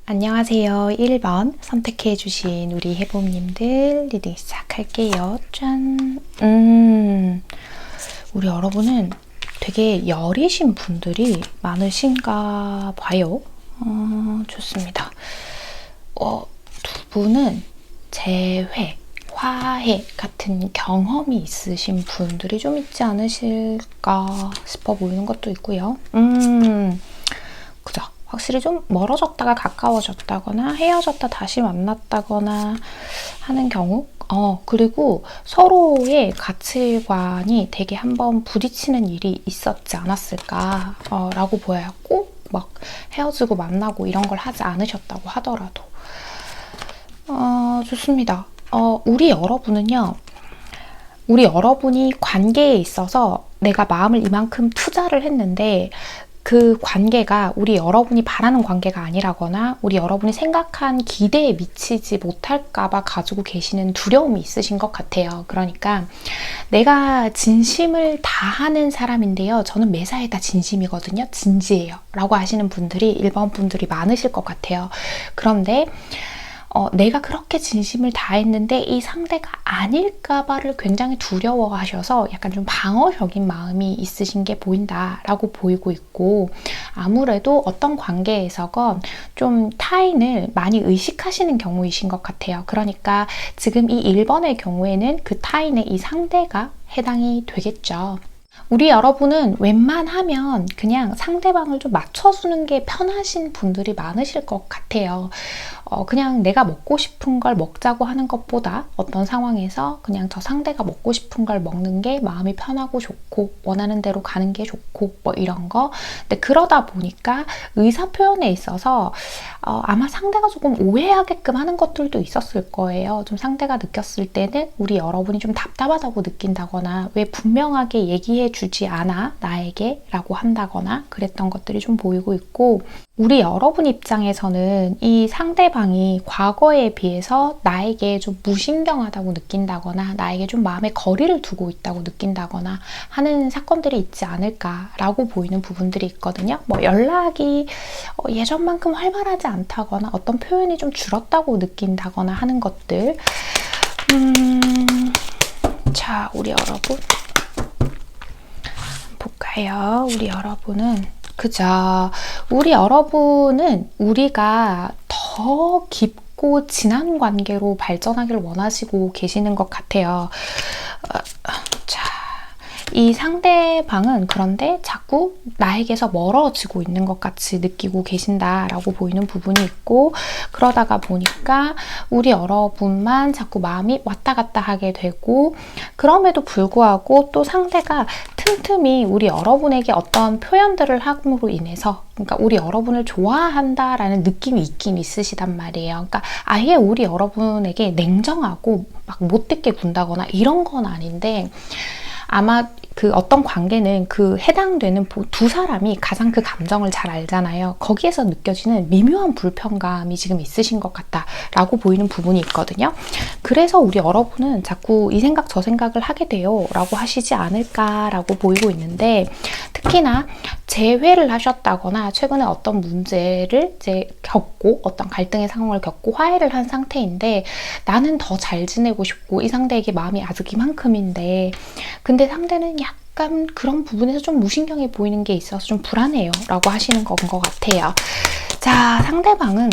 안녕하세요. 1번 선택해주신 우리 해봄님들 리딩 시작할게요. 짠! 우리 여러분은 되게 여리신 분들이 많으신가 봐요. 좋습니다. 두 분은 재회, 화해 같은 경험이 있으신 분들이 좀 있지 않으실까 싶어 보이는 것도 있고요. 그죠? 확실히 좀 멀어졌다가 가까워졌다거나 헤어졌다 다시 만났다거나 하는 경우, 그리고 서로의 가치관이 되게 한번 부딪히는 일이 있었지 않았을까 라고 보여요. 꼭 막 헤어지고 만나고 이런 걸 하지 않으셨다고 하더라도. 좋습니다. 우리 여러분이 관계에 있어서 내가 마음을 이만큼 투자를 했는데 그 관계가 우리 여러분이 바라는 관계가 아니라거나 우리 여러분이 생각한 기대에 미치지 못할까봐 가지고 계시는 두려움이 있으신 것 같아요. 그러니까 내가 진심을 다하는 사람인데요. 저는 매사에 다 진심이거든요. 진지해요. 라고 하시는 분들이 1번 분들이 많으실 것 같아요. 그런데 내가 그렇게 진심을 다했는데 이 상대가 아닐까봐를 굉장히 두려워하셔서 약간 좀 방어적인 마음이 있으신 게 보인다라고 보이고 있고, 아무래도 어떤 관계에서건 좀 타인을 많이 의식하시는 경우이신 것 같아요. 그러니까 지금 이 1번의 경우에는 그 타인의 이 상대가 해당이 되겠죠. 우리 여러분은 웬만하면 그냥 상대방을 좀 맞춰주는 게 편하신 분들이 많으실 것 같아요. 그냥 내가 먹고 싶은 걸 먹자고 하는 것보다 어떤 상황에서 그냥 저 상대가 먹고 싶은 걸 먹는 게 마음이 편하고 좋고 원하는 대로 가는 게 좋고 뭐 이런 거. 근데 그러다 보니까 의사 표현에 있어서 아마 상대가 조금 오해하게끔 하는 것들도 있었을 거예요. 좀 상대가 느꼈을 때는 우리 여러분이 좀 답답하다고 느낀다거나 왜 분명하게 얘기해 주지 않아 나에게 라고 한다거나 그랬던 것들이 좀 보이고 있고, 우리 여러분 입장에서는 이 상대방이 과거에 비해서 나에게 좀 무신경하다고 느낀다거나 나에게 좀 마음에 거리를 두고 있다고 느낀다거나 하는 사건들이 있지 않을까라고 보이는 부분들이 있거든요. 뭐 연락이 예전만큼 활발하지 않다거나 어떤 표현이 좀 줄었다고 느낀다거나 하는 것들. 자, 우리 여러분 볼까요? 우리 여러분은 그죠. 우리 여러분은 우리가 더 깊고 진한 관계로 발전하기를 원하시고 계시는 것 같아요. 자, 이 상대방은 그런데 자꾸 나에게서 멀어지고 있는 것 같이 느끼고 계신다라고 보이는 부분이 있고, 그러다가 보니까 우리 여러분만 자꾸 마음이 왔다 갔다 하게 되고, 그럼에도 불구하고 또 상대가 틈틈이 우리 여러분에게 어떤 표현들을 함으로 인해서, 그러니까 우리 여러분을 좋아한다라는 느낌이 있긴 있으시단 말이에요. 그러니까 아예 우리 여러분에게 냉정하고 막 못되게 군다거나 이런 건 아닌데, 아마 그 어떤 관계는 그 해당되는 두 사람이 가장 그 감정을 잘 알잖아요. 거기에서 느껴지는 미묘한 불편감이 지금 있으신 것 같다라고 보이는 부분이 있거든요. 그래서 우리 여러분은 자꾸 이 생각 저 생각을 하게 돼요 라고 하시지 않을까라고 보이고 있는데, 특히나 재회를 하셨다거나 최근에 어떤 문제를 이제 겪고 어떤 갈등의 상황을 겪고 화해를 한 상태인데 나는 더 잘 지내고 싶고 이 상대에게 마음이 아직 이만큼인데, 근데 상대는 약간 그런 부분에서 좀 무신경해 보이는 게 있어서 좀 불안해요 라고 하시는 건 것 같아요. 자, 상대방은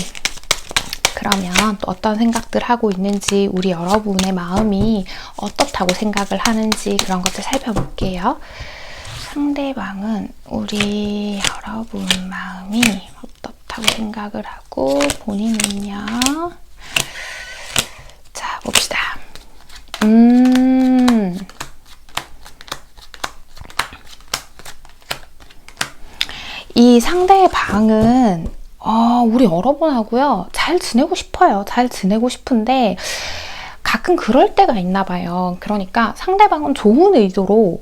그러면 또 어떤 생각들 하고 있는지, 우리 여러분의 마음이 어떻다고 생각을 하는지 그런 것들 살펴볼게요. 상대방은 우리 여러분 마음이 어떻다고 생각을 하고 본인은요. 자, 봅시다. 이 상대방은 우리 여러분하고요 잘 지내고 싶어요. 잘 지내고 싶은데 가끔 그럴 때가 있나 봐요. 그러니까 상대방은 좋은 의도로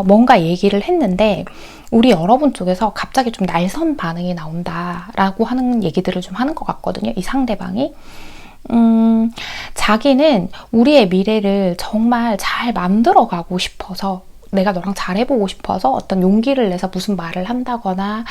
뭔가 얘기를 했는데 우리 여러분 쪽에서 갑자기 좀 날선 반응이 나온다라고 하는 얘기들을 좀 하는 것 같거든요. 이 상대방이. 자기는 우리의 미래를 정말 잘 만들어가고 싶어서, 내가 너랑 잘해보고 싶어서 어떤 용기를 내서 무슨 말을 한다거나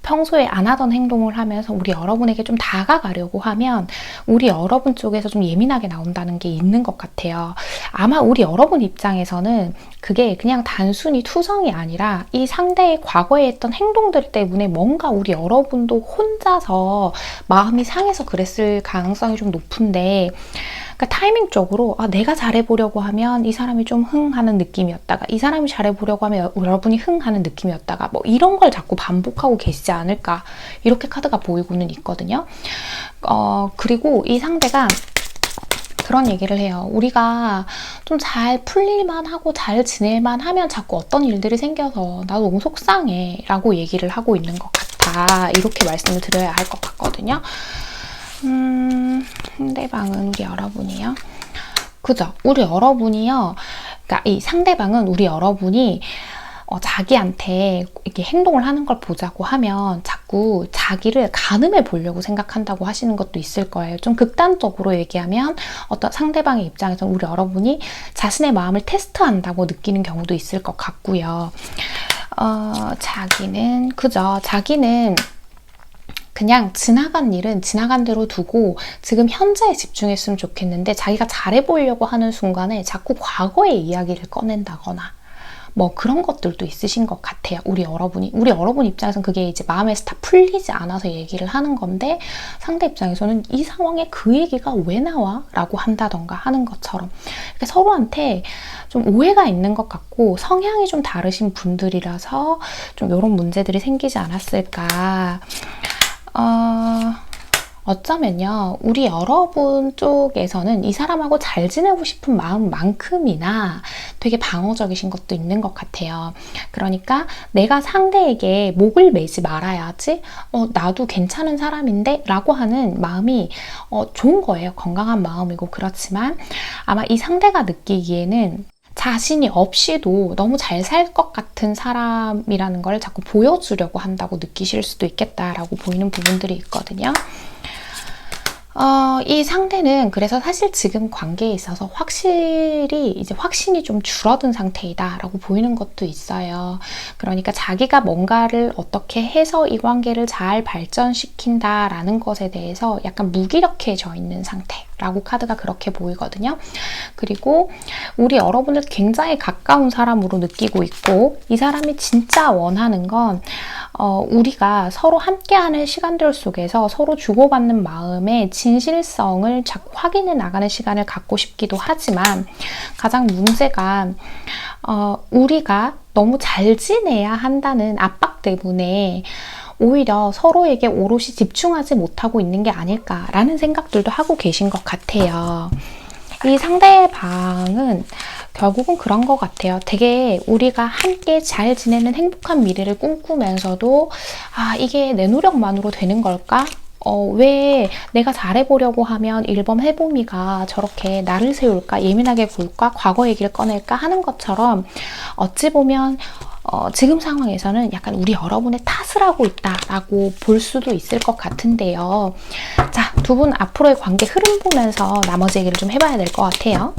평소에 안 하던 행동을 하면서 우리 여러분에게 좀 다가가려고 하면 우리 여러분 쪽에서 좀 예민하게 나온다는 게 있는 것 같아요. 아마 우리 여러분 입장에서는 그게 그냥 단순히 투성이 아니라 이 상대의 과거에 했던 행동들 때문에 뭔가 우리 여러분도 혼자서 마음이 상해서 그랬을 가능성이 좀 높은데, 그러니까 타이밍적으로 내가 잘해보려고 하면 이 사람이 좀 흥하는 느낌이었다가, 이 사람이 잘해보려고 하면 여러분이 흥하는 느낌이었다가, 뭐 이런 걸 자꾸 반복하고 계시지 않을까, 이렇게 카드가 보이고는 있거든요. 그리고 이 상대가 그런 얘기를 해요. 우리가 좀 잘 풀릴만 하고 잘 지낼만 하면 자꾸 어떤 일들이 생겨서 나도 너무 속상해 라고 얘기를 하고 있는 것 같아. 이렇게 말씀을 드려야 할 것 같거든요. 상대방은 우리 여러분이요. 그죠? 우리 여러분이요. 그러니까 이 상대방은 우리 여러분이 자기한테 이렇게 행동을 하는 걸 보자고 하면 자꾸 자기를 가늠해 보려고 생각한다고 하시는 것도 있을 거예요. 좀 극단적으로 얘기하면 어떤 상대방의 입장에서 우리 여러분이 자신의 마음을 테스트한다고 느끼는 경우도 있을 것 같고요. 자기는, 그죠? 자기는 그냥 지나간 일은 지나간 대로 두고 지금 현재에 집중했으면 좋겠는데, 자기가 잘해보려고 하는 순간에 자꾸 과거의 이야기를 꺼낸다거나 뭐 그런 것들도 있으신 것 같아요. 우리 여러분 입장에서는 그게 이제 마음에서 다 풀리지 않아서 얘기를 하는 건데, 상대 입장에서는 이 상황에 그 얘기가 왜 나와? 라고 한다던가 하는 것처럼 이렇게 서로한테 좀 오해가 있는 것 같고, 성향이 좀 다르신 분들이라서 좀 이런 문제들이 생기지 않았을까. 어쩌면요, 우리 여러분 쪽에서는 이 사람하고 잘 지내고 싶은 마음만큼이나 되게 방어적이신 것도 있는 것 같아요. 그러니까 내가 상대에게 목을 매지 말아야지, 나도 괜찮은 사람인데 라고 하는 마음이 좋은 거예요. 건강한 마음이고. 그렇지만 아마 이 상대가 느끼기에는 자신이 없이도 너무 잘 살 것 같은 사람이라는 걸 자꾸 보여주려고 한다고 느끼실 수도 있겠다라고 보이는 부분들이 있거든요. 이 상대는 그래서 사실 지금 관계에 있어서 확실히 이제 확신이 좀 줄어든 상태이다 라고 보이는 것도 있어요. 그러니까 자기가 뭔가를 어떻게 해서 이 관계를 잘 발전시킨다 라는 것에 대해서 약간 무기력해져 있는 상태라고 카드가 그렇게 보이거든요. 그리고 우리 여러분을 굉장히 가까운 사람으로 느끼고 있고, 이 사람이 진짜 원하는 건 우리가 서로 함께하는 시간들 속에서 서로 주고받는 마음의 진실성을 자꾸 확인해 나가는 시간을 갖고 싶기도 하지만, 가장 문제가 우리가 너무 잘 지내야 한다는 압박 때문에 오히려 서로에게 오롯이 집중하지 못하고 있는 게 아닐까라는 생각들도 하고 계신 것 같아요. 이 상대방은 결국은 그런 것 같아요. 되게 우리가 함께 잘 지내는 행복한 미래를 꿈꾸면서도 이게 내 노력만으로 되는 걸까? 왜 내가 잘해보려고 하면 1번 해봄이가 저렇게 나를 세울까? 예민하게 굴까? 과거 얘기를 꺼낼까? 하는 것처럼 어찌 보면 지금 상황에서는 약간 우리 여러분의 탓을 하고 있다라고 볼 수도 있을 것 같은데요. 자, 두 분 앞으로의 관계 흐름 보면서 나머지 얘기를 좀 해봐야 될 것 같아요.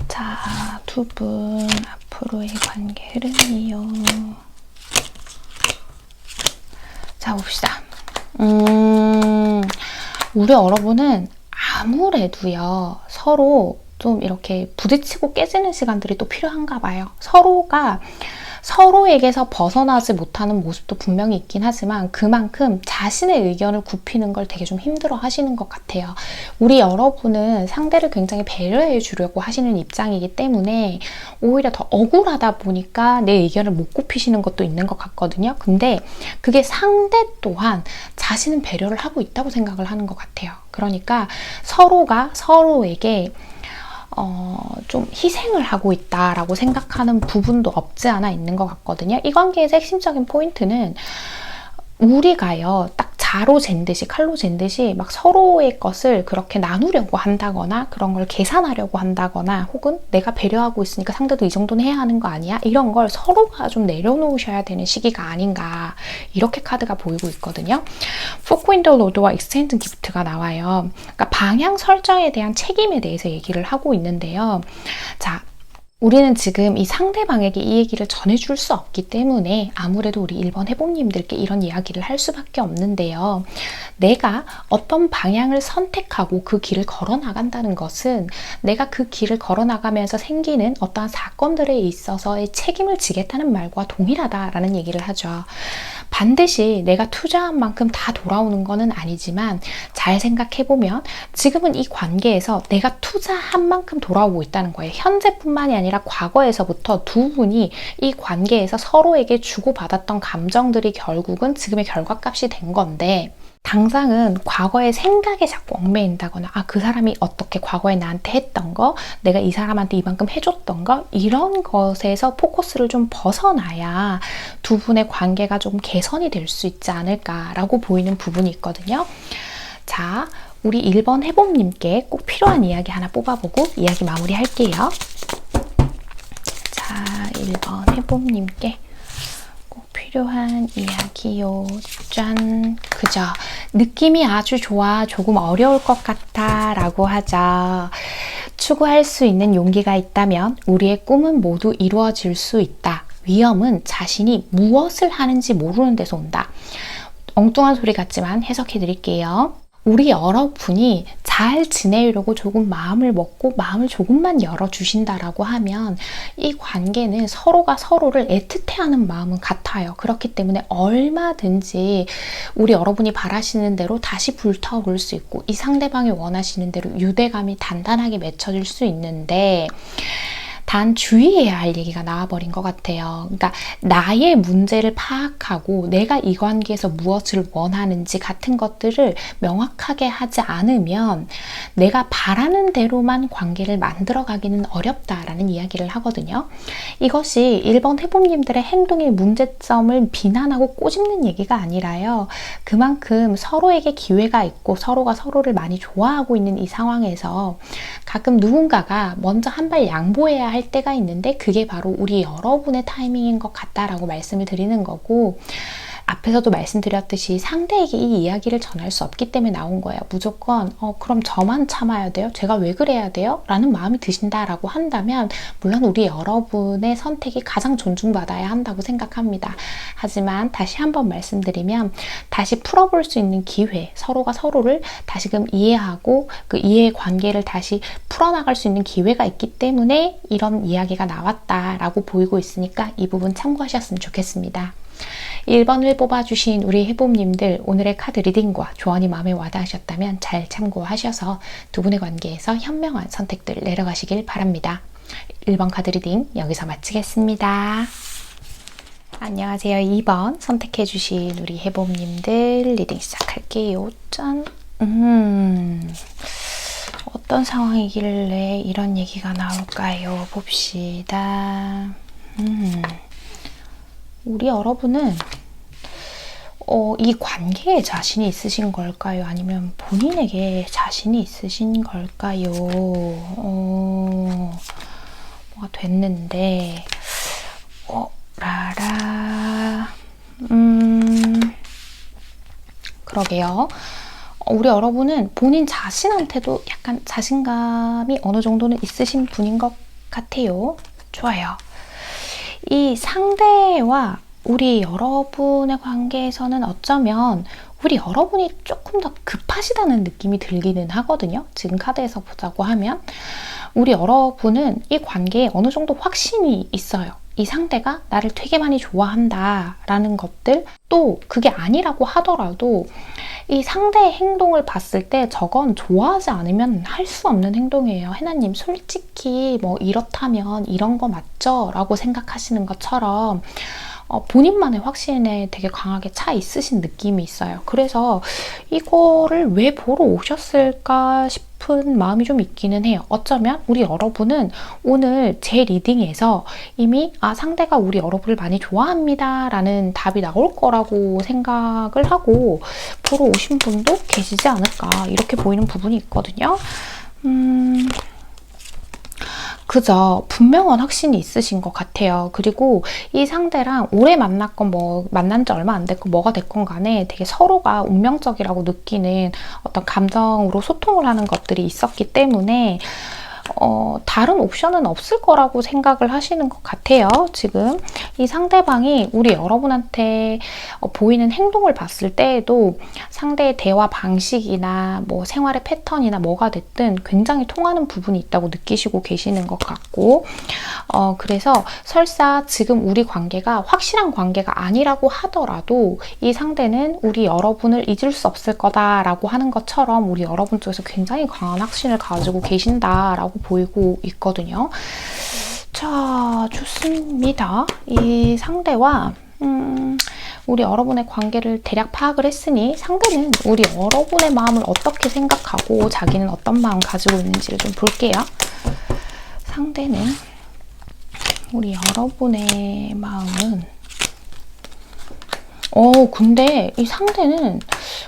자, 두 분 앞으로의 관계 흐름이요. 자, 봅시다. 우리 여러분은 아무래도요, 서로 좀 이렇게 부딪히고 깨지는 시간들이 또 필요한가 봐요. 서로가 서로에게서 벗어나지 못하는 모습도 분명히 있긴 하지만 그만큼 자신의 의견을 굽히는 걸 되게 좀 힘들어 하시는 것 같아요. 우리 여러분은 상대를 굉장히 배려해 주려고 하시는 입장이기 때문에 오히려 더 억울하다 보니까 내 의견을 못 굽히시는 것도 있는 것 같거든요. 근데 그게 상대 또한 자신은 배려를 하고 있다고 생각을 하는 것 같아요. 그러니까 서로가 서로에게 좀 희생을 하고 있다라고 생각하는 부분도 없지 않아 있는 것 같거든요. 이 관계에서 핵심적인 포인트는 우리가요, 딱 자로 잰 듯이 칼로 잰 듯이 막 서로의 것을 그렇게 나누려고 한다거나 그런 걸 계산하려고 한다거나 혹은 내가 배려하고 있으니까 상대도 이 정도는 해야 하는 거 아니야? 이런 걸 서로가 좀 내려놓으셔야 되는 시기가 아닌가 이렇게 카드가 보이고 있거든요. 포크 인더 로드와 익스텐드 기프트가 나와요. 그러니까 방향 설정에 대한 책임에 대해서 얘기를 하고 있는데요. 자, 우리는 지금 이 상대방에게 이 얘기를 전해줄 수 없기 때문에 아무래도 우리 1번 해봄님들께 이런 이야기를 할 수밖에 없는데요. 내가 어떤 방향을 선택하고 그 길을 걸어 나간다는 것은 내가 그 길을 걸어 나가면서 생기는 어떠한 사건들에 있어서의 책임을 지겠다는 말과 동일하다라는 얘기를 하죠. 반드시 내가 투자한 만큼 다 돌아오는 것은 아니지만 잘 생각해보면 지금은 이 관계에서 내가 투자한 만큼 돌아오고 있다는 거예요. 현재뿐만이 아니라 과거에서부터 두 분이 이 관계에서 서로에게 주고받았던 감정들이 결국은 지금의 결과값이 된 건데 당장은 과거의 생각에 자꾸 얽매인다거나 그 사람이 어떻게 과거에 나한테 했던 거, 내가 이 사람한테 이만큼 해줬던 거 이런 것에서 포커스를 좀 벗어나야 두 분의 관계가 좀 개선이 될 수 있지 않을까라고 보이는 부분이 있거든요. 자, 우리 1번 해봄님께 꼭 필요한 이야기 하나 뽑아보고 이야기 마무리할게요. 자, 1번 해봄님께 필요한 이야기요. 짠. 그죠? 느낌이 아주 좋아. 조금 어려울 것 같아. 라고 하죠. 추구할 수 있는 용기가 있다면 우리의 꿈은 모두 이루어질 수 있다. 위험은 자신이 무엇을 하는지 모르는 데서 온다. 엉뚱한 소리 같지만 해석해 드릴게요. 우리 여러분이 잘 지내려고 조금 마음을 먹고 마음을 조금만 열어주신다라고 하면 이 관계는 서로가 서로를 애틋해하는 마음은 같아요. 그렇기 때문에 얼마든지 우리 여러분이 바라시는 대로 다시 불타오를 수 있고 이 상대방이 원하시는 대로 유대감이 단단하게 맺혀질 수 있는데 단 주의해야 할 얘기가 나와버린 것 같아요. 그러니까 나의 문제를 파악하고 내가 이 관계에서 무엇을 원하는지 같은 것들을 명확하게 하지 않으면 내가 바라는 대로만 관계를 만들어가기는 어렵다라는 이야기를 하거든요. 이것이 1번 해봄님들의 행동의 문제점을 비난하고 꼬집는 얘기가 아니라요. 그만큼 서로에게 기회가 있고 서로가 서로를 많이 좋아하고 있는 이 상황에서 가끔 누군가가 먼저 한 발 양보해야 할 때가 있는데 그게 바로 우리 여러분의 타이밍인 것 같다라고 말씀을 드리는 거고 앞에서도 말씀드렸듯이 상대에게 이 이야기를 전할 수 없기 때문에 나온 거예요. 무조건 그럼 저만 참아야 돼요? 제가 왜 그래야 돼요? 라는 마음이 드신다라고 한다면 물론 우리 여러분의 선택이 가장 존중받아야 한다고 생각합니다. 하지만 다시 한번 말씀드리면 다시 풀어볼 수 있는 기회, 서로가 서로를 다시금 이해하고 그 이해의 관계를 다시 풀어나갈 수 있는 기회가 있기 때문에 이런 이야기가 나왔다라고 보이고 있으니까 이 부분 참고하셨으면 좋겠습니다. 1번을 뽑아주신 우리 해봄님들 오늘의 카드 리딩과 조언이 마음에 와닿으셨다면 잘 참고하셔서 두 분의 관계에서 현명한 선택들 내려가시길 바랍니다. 1번 카드 리딩 여기서 마치겠습니다. 안녕하세요. 2번 선택해주신 우리 해봄님들 리딩 시작할게요. 짠. 어떤 상황이길래 이런 얘기가 나올까요? 봅시다. 우리 여러분은 이 관계에 자신이 있으신 걸까요? 아니면 본인에게 자신이 있으신 걸까요? 뭐가 됐는데 그러게요. 우리 여러분은 본인 자신한테도 약간 자신감이 어느 정도는 있으신 분인 것 같아요. 좋아요. 이 상대와 우리 여러분의 관계에서는 어쩌면 우리 여러분이 조금 더 급하시다는 느낌이 들기는 하거든요. 지금 카드에서 보자고 하면 우리 여러분은 이 관계에 어느 정도 확신이 있어요. 이 상대가 나를 되게 많이 좋아한다 라는 것들, 또 그게 아니라고 하더라도 이 상대의 행동을 봤을 때 저건 좋아하지 않으면 할 수 없는 행동이에요. 해나님 솔직히 뭐 이렇다면 이런 거 맞죠? 라고 생각하시는 것처럼 본인만의 확신에 되게 강하게 차 있으신 느낌이 있어요. 그래서 이거를 왜 보러 오셨을까 싶은 마음이 좀 있기는 해요. 어쩌면 우리 여러분은 오늘 제 리딩에서 이미 상대가 우리 여러분을 많이 좋아합니다 라는 답이 나올 거라고 생각을 하고 보러 오신 분도 계시지 않을까 이렇게 보이는 부분이 있거든요. 그저 분명한 확신이 있으신 것 같아요. 그리고 이 상대랑 오래 만났건 만난 지 얼마 안 됐건 뭐가 됐건 간에 되게 서로가 운명적이라고 느끼는 어떤 감정으로 소통을 하는 것들이 있었기 때문에 다른 옵션은 없을 거라고 생각을 하시는 것 같아요. 지금 이 상대방이 우리 여러분한테 보이는 행동을 봤을 때에도 상대의 대화 방식이나 뭐 생활의 패턴이나 뭐가 됐든 굉장히 통하는 부분이 있다고 느끼시고 계시는 것 같고 그래서 설사 지금 우리 관계가 확실한 관계가 아니라고 하더라도 이 상대는 우리 여러분을 잊을 수 없을 거다라고 하는 것처럼 우리 여러분 쪽에서 굉장히 강한 확신을 가지고 계신다라고 보이고 있거든요. 자, 좋습니다. 이 상대와 우리 여러분의 관계를 대략 파악을 했으니 상대는 우리 여러분의 마음을 어떻게 생각하고 자기는 어떤 마음 가지고 있는지를 좀 볼게요. 상대는 우리 여러분의 마음은 근데 이 상대는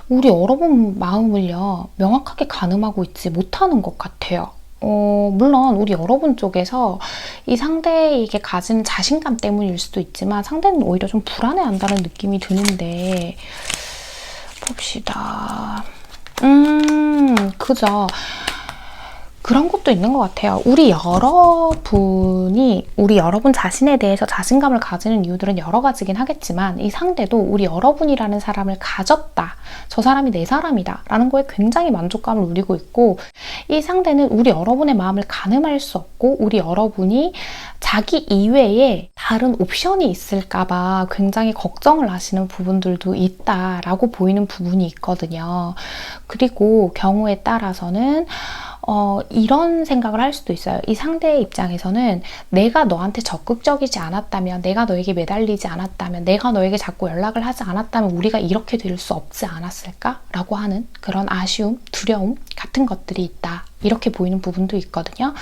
우리 여러분 마음을요 명확하게 가늠하고 있지 못하는 것 같아요. 물론 우리 여러분 쪽에서 이 상대에게 가진 자신감 때문일 수도 있지만 상대는 오히려 좀 불안해한다는 느낌이 드는데 봅시다. 그죠. 그런 것도 있는 것 같아요. 우리 여러분 자신에 대해서 자신감을 가지는 이유들은 여러 가지긴 하겠지만 이 상대도 우리 여러분이라는 사람을 가졌다. 저 사람이 내 사람이다. 라는 거에 굉장히 만족감을 누리고 있고 이 상대는 우리 여러분의 마음을 가늠할 수 없고 우리 여러분이 자기 이외에 다른 옵션이 있을까봐 굉장히 걱정을 하시는 부분들도 있다라고 보이는 부분이 있거든요. 그리고 경우에 따라서는 이런 생각을 할 수도 있어요. 이 상대의 입장에서는 내가 너한테 적극적이지 않았다면, 내가 너에게 매달리지 않았다면, 내가 너에게 자꾸 연락을 하지 않았다면 우리가 이렇게 될 수 없지 않았을까? 라고 하는 그런 아쉬움, 두려움 같은 것들이 있다. 이렇게 보이는 부분도 있거든요.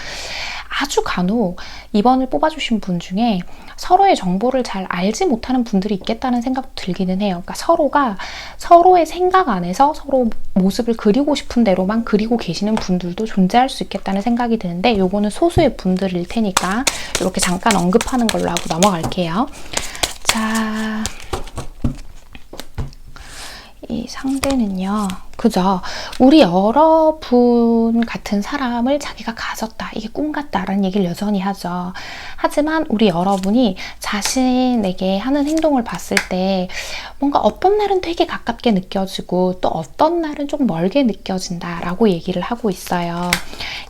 아주 간혹 2번을 뽑아주신 분 중에 서로의 정보를 잘 알지 못하는 분들이 있겠다는 생각도 들기는 해요. 그러니까 서로가 서로의 생각 안에서 서로 모습을 그리고 싶은 대로만 그리고 계시는 분들도 존재할 수 있겠다는 생각이 드는데 요거는 소수의 분들일 테니까 이렇게 잠깐 언급하는 걸로 하고 넘어갈게요. 자, 이 상대는요. 그죠? 우리 여러분 같은 사람을 자기가 가졌다. 이게 꿈 같다라는 얘기를 여전히 하죠. 하지만 우리 여러분이 자신에게 하는 행동을 봤을 때 뭔가 어떤 날은 되게 가깝게 느껴지고 또 어떤 날은 좀 멀게 느껴진다라고 얘기를 하고 있어요.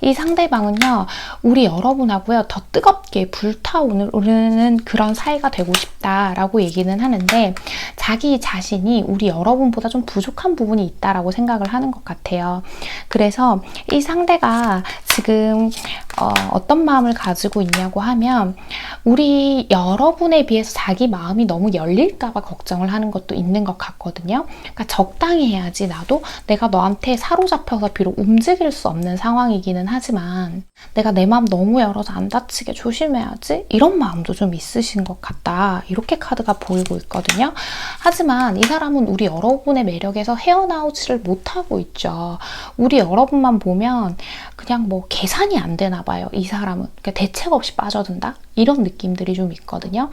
이 상대방은요. 우리 여러분하고요. 더 뜨겁게 불타오르는 그런 사이가 되고 싶다라고 얘기는 하는데 자기 자신이 우리 여러분보다 좀 부족한 부분이 있다라고 생각을 하는 것 같아요. 그래서 이 상대가 지금 어떤 마음을 가지고 있냐고 하면 우리 여러분에 비해서 자기 마음이 너무 열릴까봐 걱정을 하는 것도 있는 것 같거든요. 그러니까 적당히 해야지 나도 내가 너한테 사로잡혀서 비록 움직일 수 없는 상황이기는 하지만 내가 내 마음 너무 열어서 안 다치게 조심해야지 이런 마음도 좀 있으신 것 같다. 이렇게 카드가 보이고 있거든요. 하지만 이 사람은 우리 여러분의 매력에서 헤어나오지를 못하고 있죠. 우리 여러분만 보면 그냥 뭐 계산이 안 되나 봐요. 이 사람은. 그러니까 대책 없이 빠져든다? 이런 느낌들이 좀 있거든요.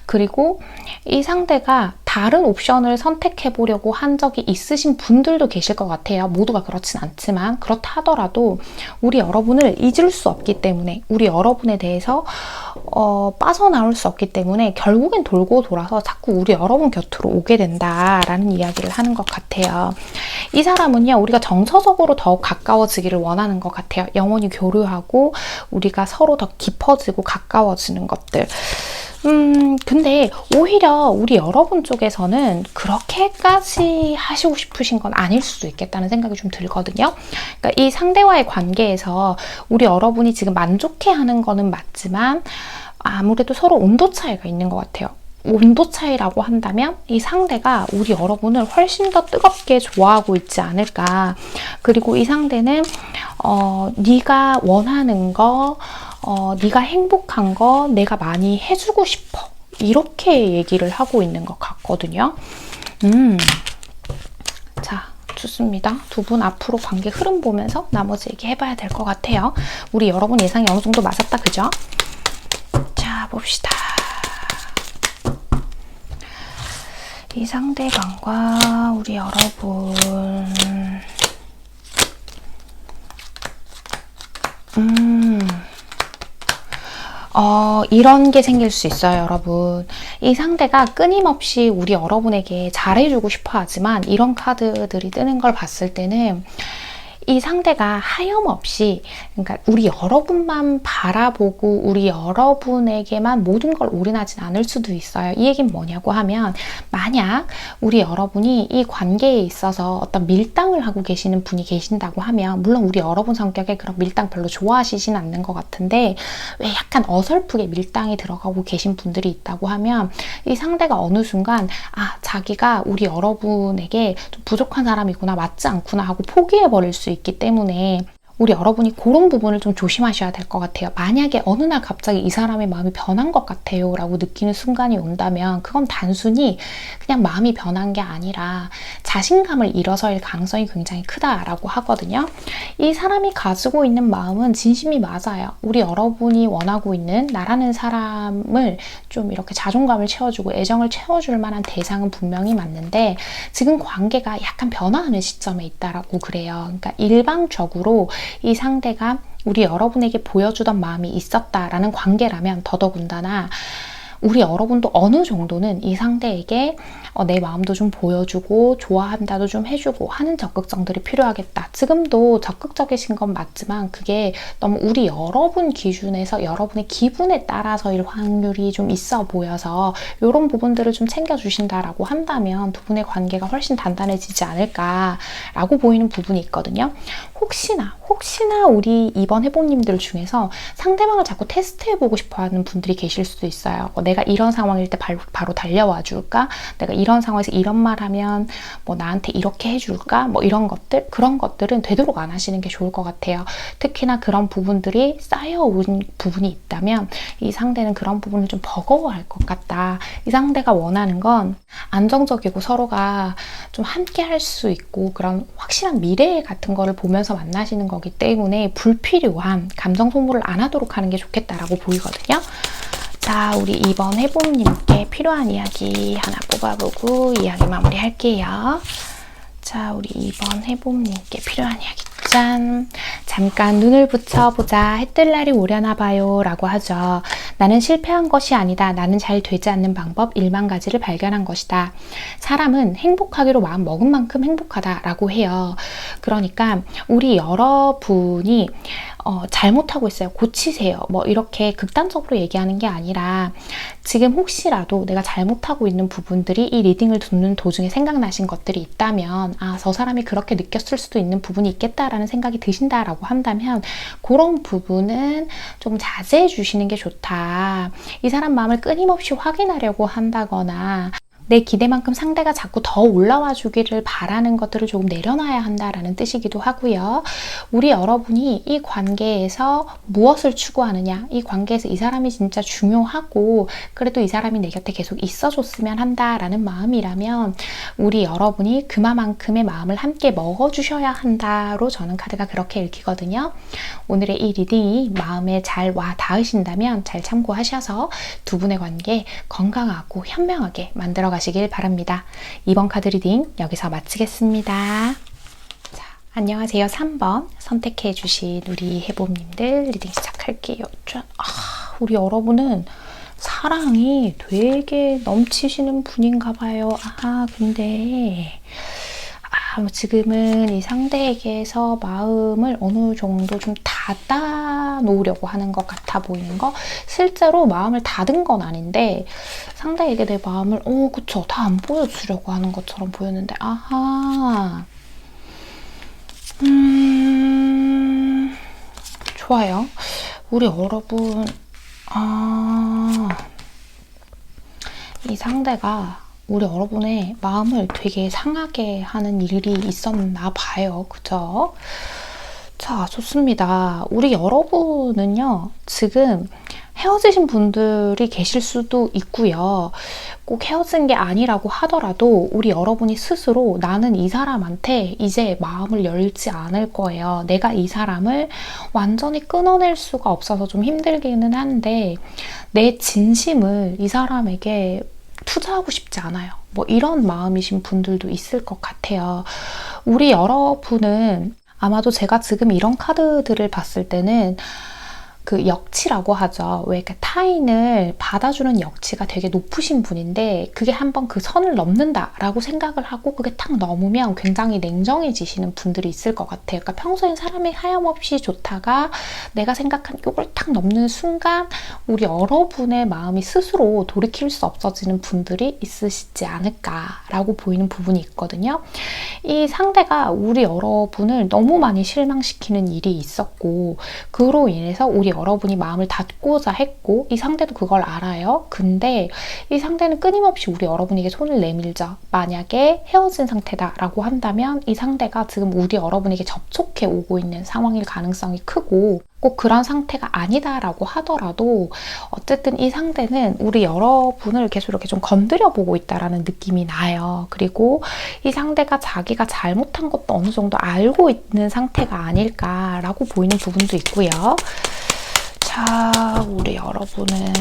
그리고 이 상대가 다른 옵션을 선택해 보려고 한 적이 있으신 분들도 계실 것 같아요. 모두가 그렇진 않지만 그렇다 하더라도 우리 여러분을 잊을 수 없기 때문에 우리 여러분에 대해서 빠져나올 수 없기 때문에 결국엔 돌고 돌아서 자꾸 우리 여러분 곁으로 오게 된다라는 이야기를 하는 것 같아요. 이 사람은요. 우리가 정서적으로 더욱 가까워지기를 원하는 것 같아요. 영원히 교류하고 우리가 서로 더 깊어지고 가까워지는 것들. 근데 오히려 우리 여러분 쪽에서는 그렇게까지 하시고 싶으신 건 아닐 수도 있겠다는 생각이 좀 들거든요. 그러니까 이 상대와의 관계에서 우리 여러분이 지금 만족해하는 거는 맞지만 아무래도 서로 온도 차이가 있는 것 같아요. 온도 차이라고 한다면 이 상대가 우리 여러분을 훨씬 더 뜨겁게 좋아하고 있지 않을까. 그리고 이 상대는 네가 원하는 거, 네가 행복한 거 내가 많이 해주고 싶어. 이렇게 얘기를 하고 있는 것 같거든요. 자, 좋습니다. 두 분 앞으로 관계 흐름 보면서 나머지 얘기해봐야 될 것 같아요. 우리 여러분 예상이 어느 정도 맞았다, 그죠? 자, 봅시다. 이 상대방과 우리 여러분 이런 게 생길 수 있어요, 여러분. 이 상대가 끊임없이 우리 여러분에게 잘해주고 싶어 하지만 이런 카드들이 뜨는 걸 봤을 때는 이 상대가 하염없이, 그러니까 우리 여러분만 바라보고 우리 여러분에게만 모든 걸 올인하진 않을 수도 있어요. 이 얘기는 뭐냐고 하면, 만약 우리 여러분이 이 관계에 있어서 어떤 밀당을 하고 계시는 분이 계신다고 하면, 물론 우리 여러분 성격에 그런 밀당 별로 좋아하시진 않는 것 같은데, 왜 약간 어설프게 밀당이 들어가고 계신 분들이 있다고 하면 이 상대가 어느 순간 자기가 우리 여러분에게 좀 부족한 사람이구나, 맞지 않구나 하고 포기해버릴 수 있기 때문에 우리 여러분이 그런 부분을 좀 조심하셔야 될 것 같아요. 만약에 어느 날 갑자기 이 사람의 마음이 변한 것 같아요 라고 느끼는 순간이 온다면 그건 단순히 그냥 마음이 변한 게 아니라 자신감을 잃어서일 가능성이 굉장히 크다라고 하거든요. 이 사람이 가지고 있는 마음은 진심이 맞아요. 우리 여러분이 원하고 있는 나라는 사람을 좀 이렇게 자존감을 채워주고 애정을 채워줄 만한 대상은 분명히 맞는데 지금 관계가 약간 변화하는 시점에 있다라고 그래요. 그러니까 일방적으로 이 상대가 우리 여러분에게 보여주던 마음이 있었다라는 관계라면 더더군다나 우리 여러분도 어느 정도는 이 상대에게 내 마음도 좀 보여주고 좋아한다도 좀 해주고 하는 적극성들이 필요하겠다. 지금도 적극적이신 건 맞지만 그게 너무 우리 여러분 기준에서 여러분의 기분에 따라서일 확률이 좀 있어 보여서 이런 부분들을 좀 챙겨주신다라고 한다면 두 분의 관계가 훨씬 단단해지지 않을까라고 보이는 부분이 있거든요. 혹시나 우리 이번 해보님들 중에서 상대방을 자꾸 테스트해보고 싶어하는 분들이 계실 수도 있어요. 내가 이런 상황일 때 바로 달려와 줄까? 내가 이런 상황에서 이런 말 하면 뭐 나한테 이렇게 해줄까? 뭐 이런 것들, 그런 것들은 되도록 안 하시는 게 좋을 것 같아요. 특히나 그런 부분들이 쌓여온 부분이 있다면 이 상대는 그런 부분을 좀 버거워할 것 같다. 이 상대가 원하는 건 안정적이고 서로가 좀 함께 할 수 있고 그런 확실한 미래 같은 거를 보면서 만나시는 거기 때문에 불필요한 감정 소모를 안 하도록 하는 게 좋겠다라고 보이거든요. 자, 우리 이번 해봄님께 필요한 이야기 하나 뽑아보고 이야기 마무리할게요. 자, 우리 이번 해봄님께 필요한 이야기 짠! 잠깐 눈을 붙여보자. 해뜰 날이 오려나 봐요 라고 하죠. 나는 실패한 것이 아니다. 나는 잘 되지 않는 방법 1만 가지를 발견한 것이다. 사람은 행복하기로 마음 먹은 만큼 행복하다 라고 해요. 그러니까 우리 여러분이 잘못하고 있어요. 고치세요. 뭐 이렇게 극단적으로 얘기하는 게 아니라 지금 혹시라도 내가 잘못하고 있는 부분들이 이 리딩을 듣는 도중에 생각나신 것들이 있다면 저 사람이 그렇게 느꼈을 수도 있는 부분이 있겠다라는 생각이 드신다라고 한다면 그런 부분은 좀 자제해 주시는 게 좋다. 이 사람 마음을 끊임없이 확인하려고 한다거나 내 기대만큼 상대가 자꾸 더 올라와 주기를 바라는 것들을 조금 내려놔야 한다라는 뜻이기도 하고요. 우리 여러분이 이 관계에서 무엇을 추구하느냐, 이 관계에서 이 사람이 진짜 중요하고 그래도 이 사람이 내 곁에 계속 있어줬으면 한다라는 마음이라면 우리 여러분이 그만큼의 마음을 함께 먹어주셔야 한다로 저는 카드가 그렇게 읽히거든요. 오늘의 이 리딩이 마음에 잘 와 닿으신다면 잘 참고하셔서 두 분의 관계 건강하고 현명하게 만들어 가시길 바랍니다. 이번 카드 리딩 여기서 마치겠습니다. 자, 안녕하세요. 3번 선택해 주신 우리 해봄님들 리딩 시작할게요. 우리 여러분은 사랑이 되게 넘치시는 분인가 봐요. 근데 지금은 이 상대에게서 마음을 어느 정도 좀 닫아 놓으려고 하는 것 같아 보이는 거? 실제로 마음을 닫은 건 아닌데 상대에게 내 마음을 그쵸, 다 안 보여주려고 하는 것처럼 보였는데 좋아요. 우리 여러분 이 상대가 우리 여러분의 마음을 되게 상하게 하는 일이 있었나 봐요. 그죠? 자, 좋습니다. 우리 여러분은요, 지금 헤어지신 분들이 계실 수도 있고요. 꼭 헤어진 게 아니라고 하더라도 우리 여러분이 스스로 나는 이 사람한테 이제 마음을 열지 않을 거예요. 내가 이 사람을 완전히 끊어낼 수가 없어서 좀 힘들기는 한데 내 진심을 이 사람에게 투자하고 싶지 않아요. 뭐 이런 마음이신 분들도 있을 것 같아요. 우리 여러분은 아마도 제가 지금 이런 카드들을 봤을 때는 그 역치라고 하죠. 왜 이렇게 타인을 받아주는 역치가 되게 높으신 분인데 그게 한번 그 선을 넘는다라고 생각을 하고 그게 탁 넘으면 굉장히 냉정해지시는 분들이 있을 것 같아요. 그러니까 평소엔 사람이 하염없이 좋다가 내가 생각한 이걸 탁 넘는 순간 우리 여러분의 마음이 스스로 돌이킬 수 없어지는 분들이 있으시지 않을까라고 보이는 부분이 있거든요. 이 상대가 우리 여러분을 너무 많이 실망시키는 일이 있었고 그로 인해서 우리 여러분이 마음을 닫고자 했고 이 상대도 그걸 알아요. 근데 이 상대는 끊임없이 우리 여러분에게 손을 내밀죠. 만약에 헤어진 상태다라고 한다면 이 상대가 지금 우리 여러분에게 접촉해 오고 있는 상황일 가능성이 크고 꼭 그런 상태가 아니다라고 하더라도 어쨌든 이 상대는 우리 여러분을 계속 이렇게 좀 건드려 보고 있다라는 느낌이 나요. 그리고 이 상대가 자기가 잘못한 것도 어느 정도 알고 있는 상태가 아닐까라고 보이는 부분도 있고요. 자, 우리 여러분은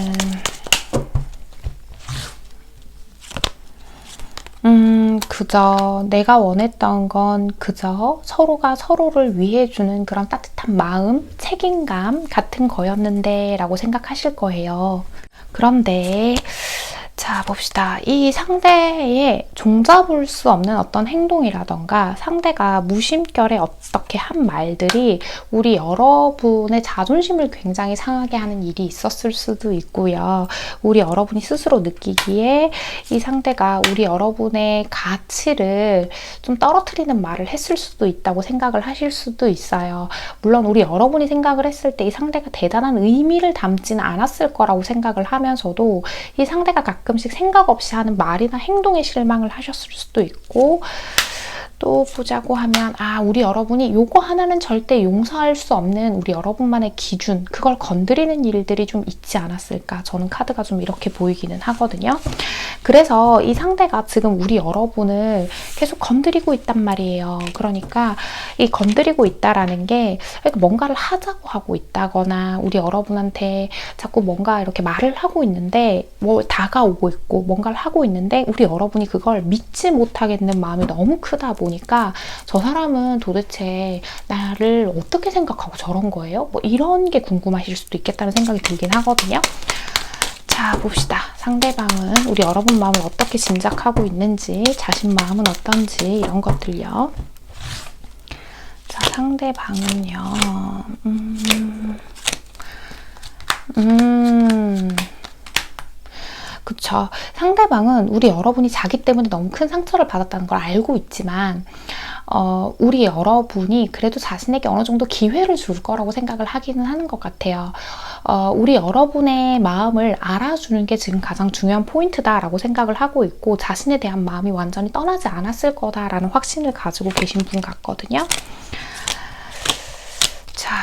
그저 내가 원했던 건 그저 서로가 서로를 위해주는 그런 따뜻한 마음, 책임감 같은 거였는데 라고 생각하실 거예요. 그런데 자, 봅시다. 이 상대의 종잡을 수 없는 어떤 행동이라던가 상대가 무심결에 어떻게 한 말들이 우리 여러분의 자존심을 굉장히 상하게 하는 일이 있었을 수도 있고요. 우리 여러분이 스스로 느끼기에 이 상대가 우리 여러분의 가치를 좀 떨어뜨리는 말을 했을 수도 있다고 생각을 하실 수도 있어요. 물론 우리 여러분이 생각을 했을 때 이 상대가 대단한 의미를 담지는 않았을 거라고 생각을 하면서도 이 상대가 가끔씩 생각 없이 하는 말이나 행동에 실망을 하셨을 수도 있고 또 보자고 하면 우리 여러분이 요거 하나는 절대 용서할 수 없는 우리 여러분만의 기준 그걸 건드리는 일들이 좀 있지 않았을까 저는 카드가 좀 이렇게 보이기는 하거든요. 그래서 이 상대가 지금 우리 여러분을 계속 건드리고 있단 말이에요. 그러니까 이 건드리고 있다라는 게 뭔가를 하자고 하고 있다거나 우리 여러분한테 자꾸 뭔가 이렇게 말을 하고 있는데 뭐 다가오고 있고 뭔가를 하고 있는데 우리 여러분이 그걸 믿지 못하겠는 마음이 너무 크다 보니까 저 사람은 도대체 나를 어떻게 생각하고 저런 거예요? 뭐 이런 게 궁금하실 수도 있겠다는 생각이 들긴 하거든요. 자, 봅시다. 상대방은 우리 여러분 마음을 어떻게 짐작하고 있는지, 자신 마음은 어떤지 이런 것들요. 자, 상대방은요. 그쵸. 상대방은 우리 여러분이 자기 때문에 너무 큰 상처를 받았다는 걸 알고 있지만 우리 여러분이 그래도 자신에게 어느 정도 기회를 줄 거라고 생각을 하기는 하는 것 같아요. 우리 여러분의 마음을 알아주는 게 지금 가장 중요한 포인트다라고 생각을 하고 있고 자신에 대한 마음이 완전히 떠나지 않았을 거다라는 확신을 가지고 계신 분 같거든요. 자,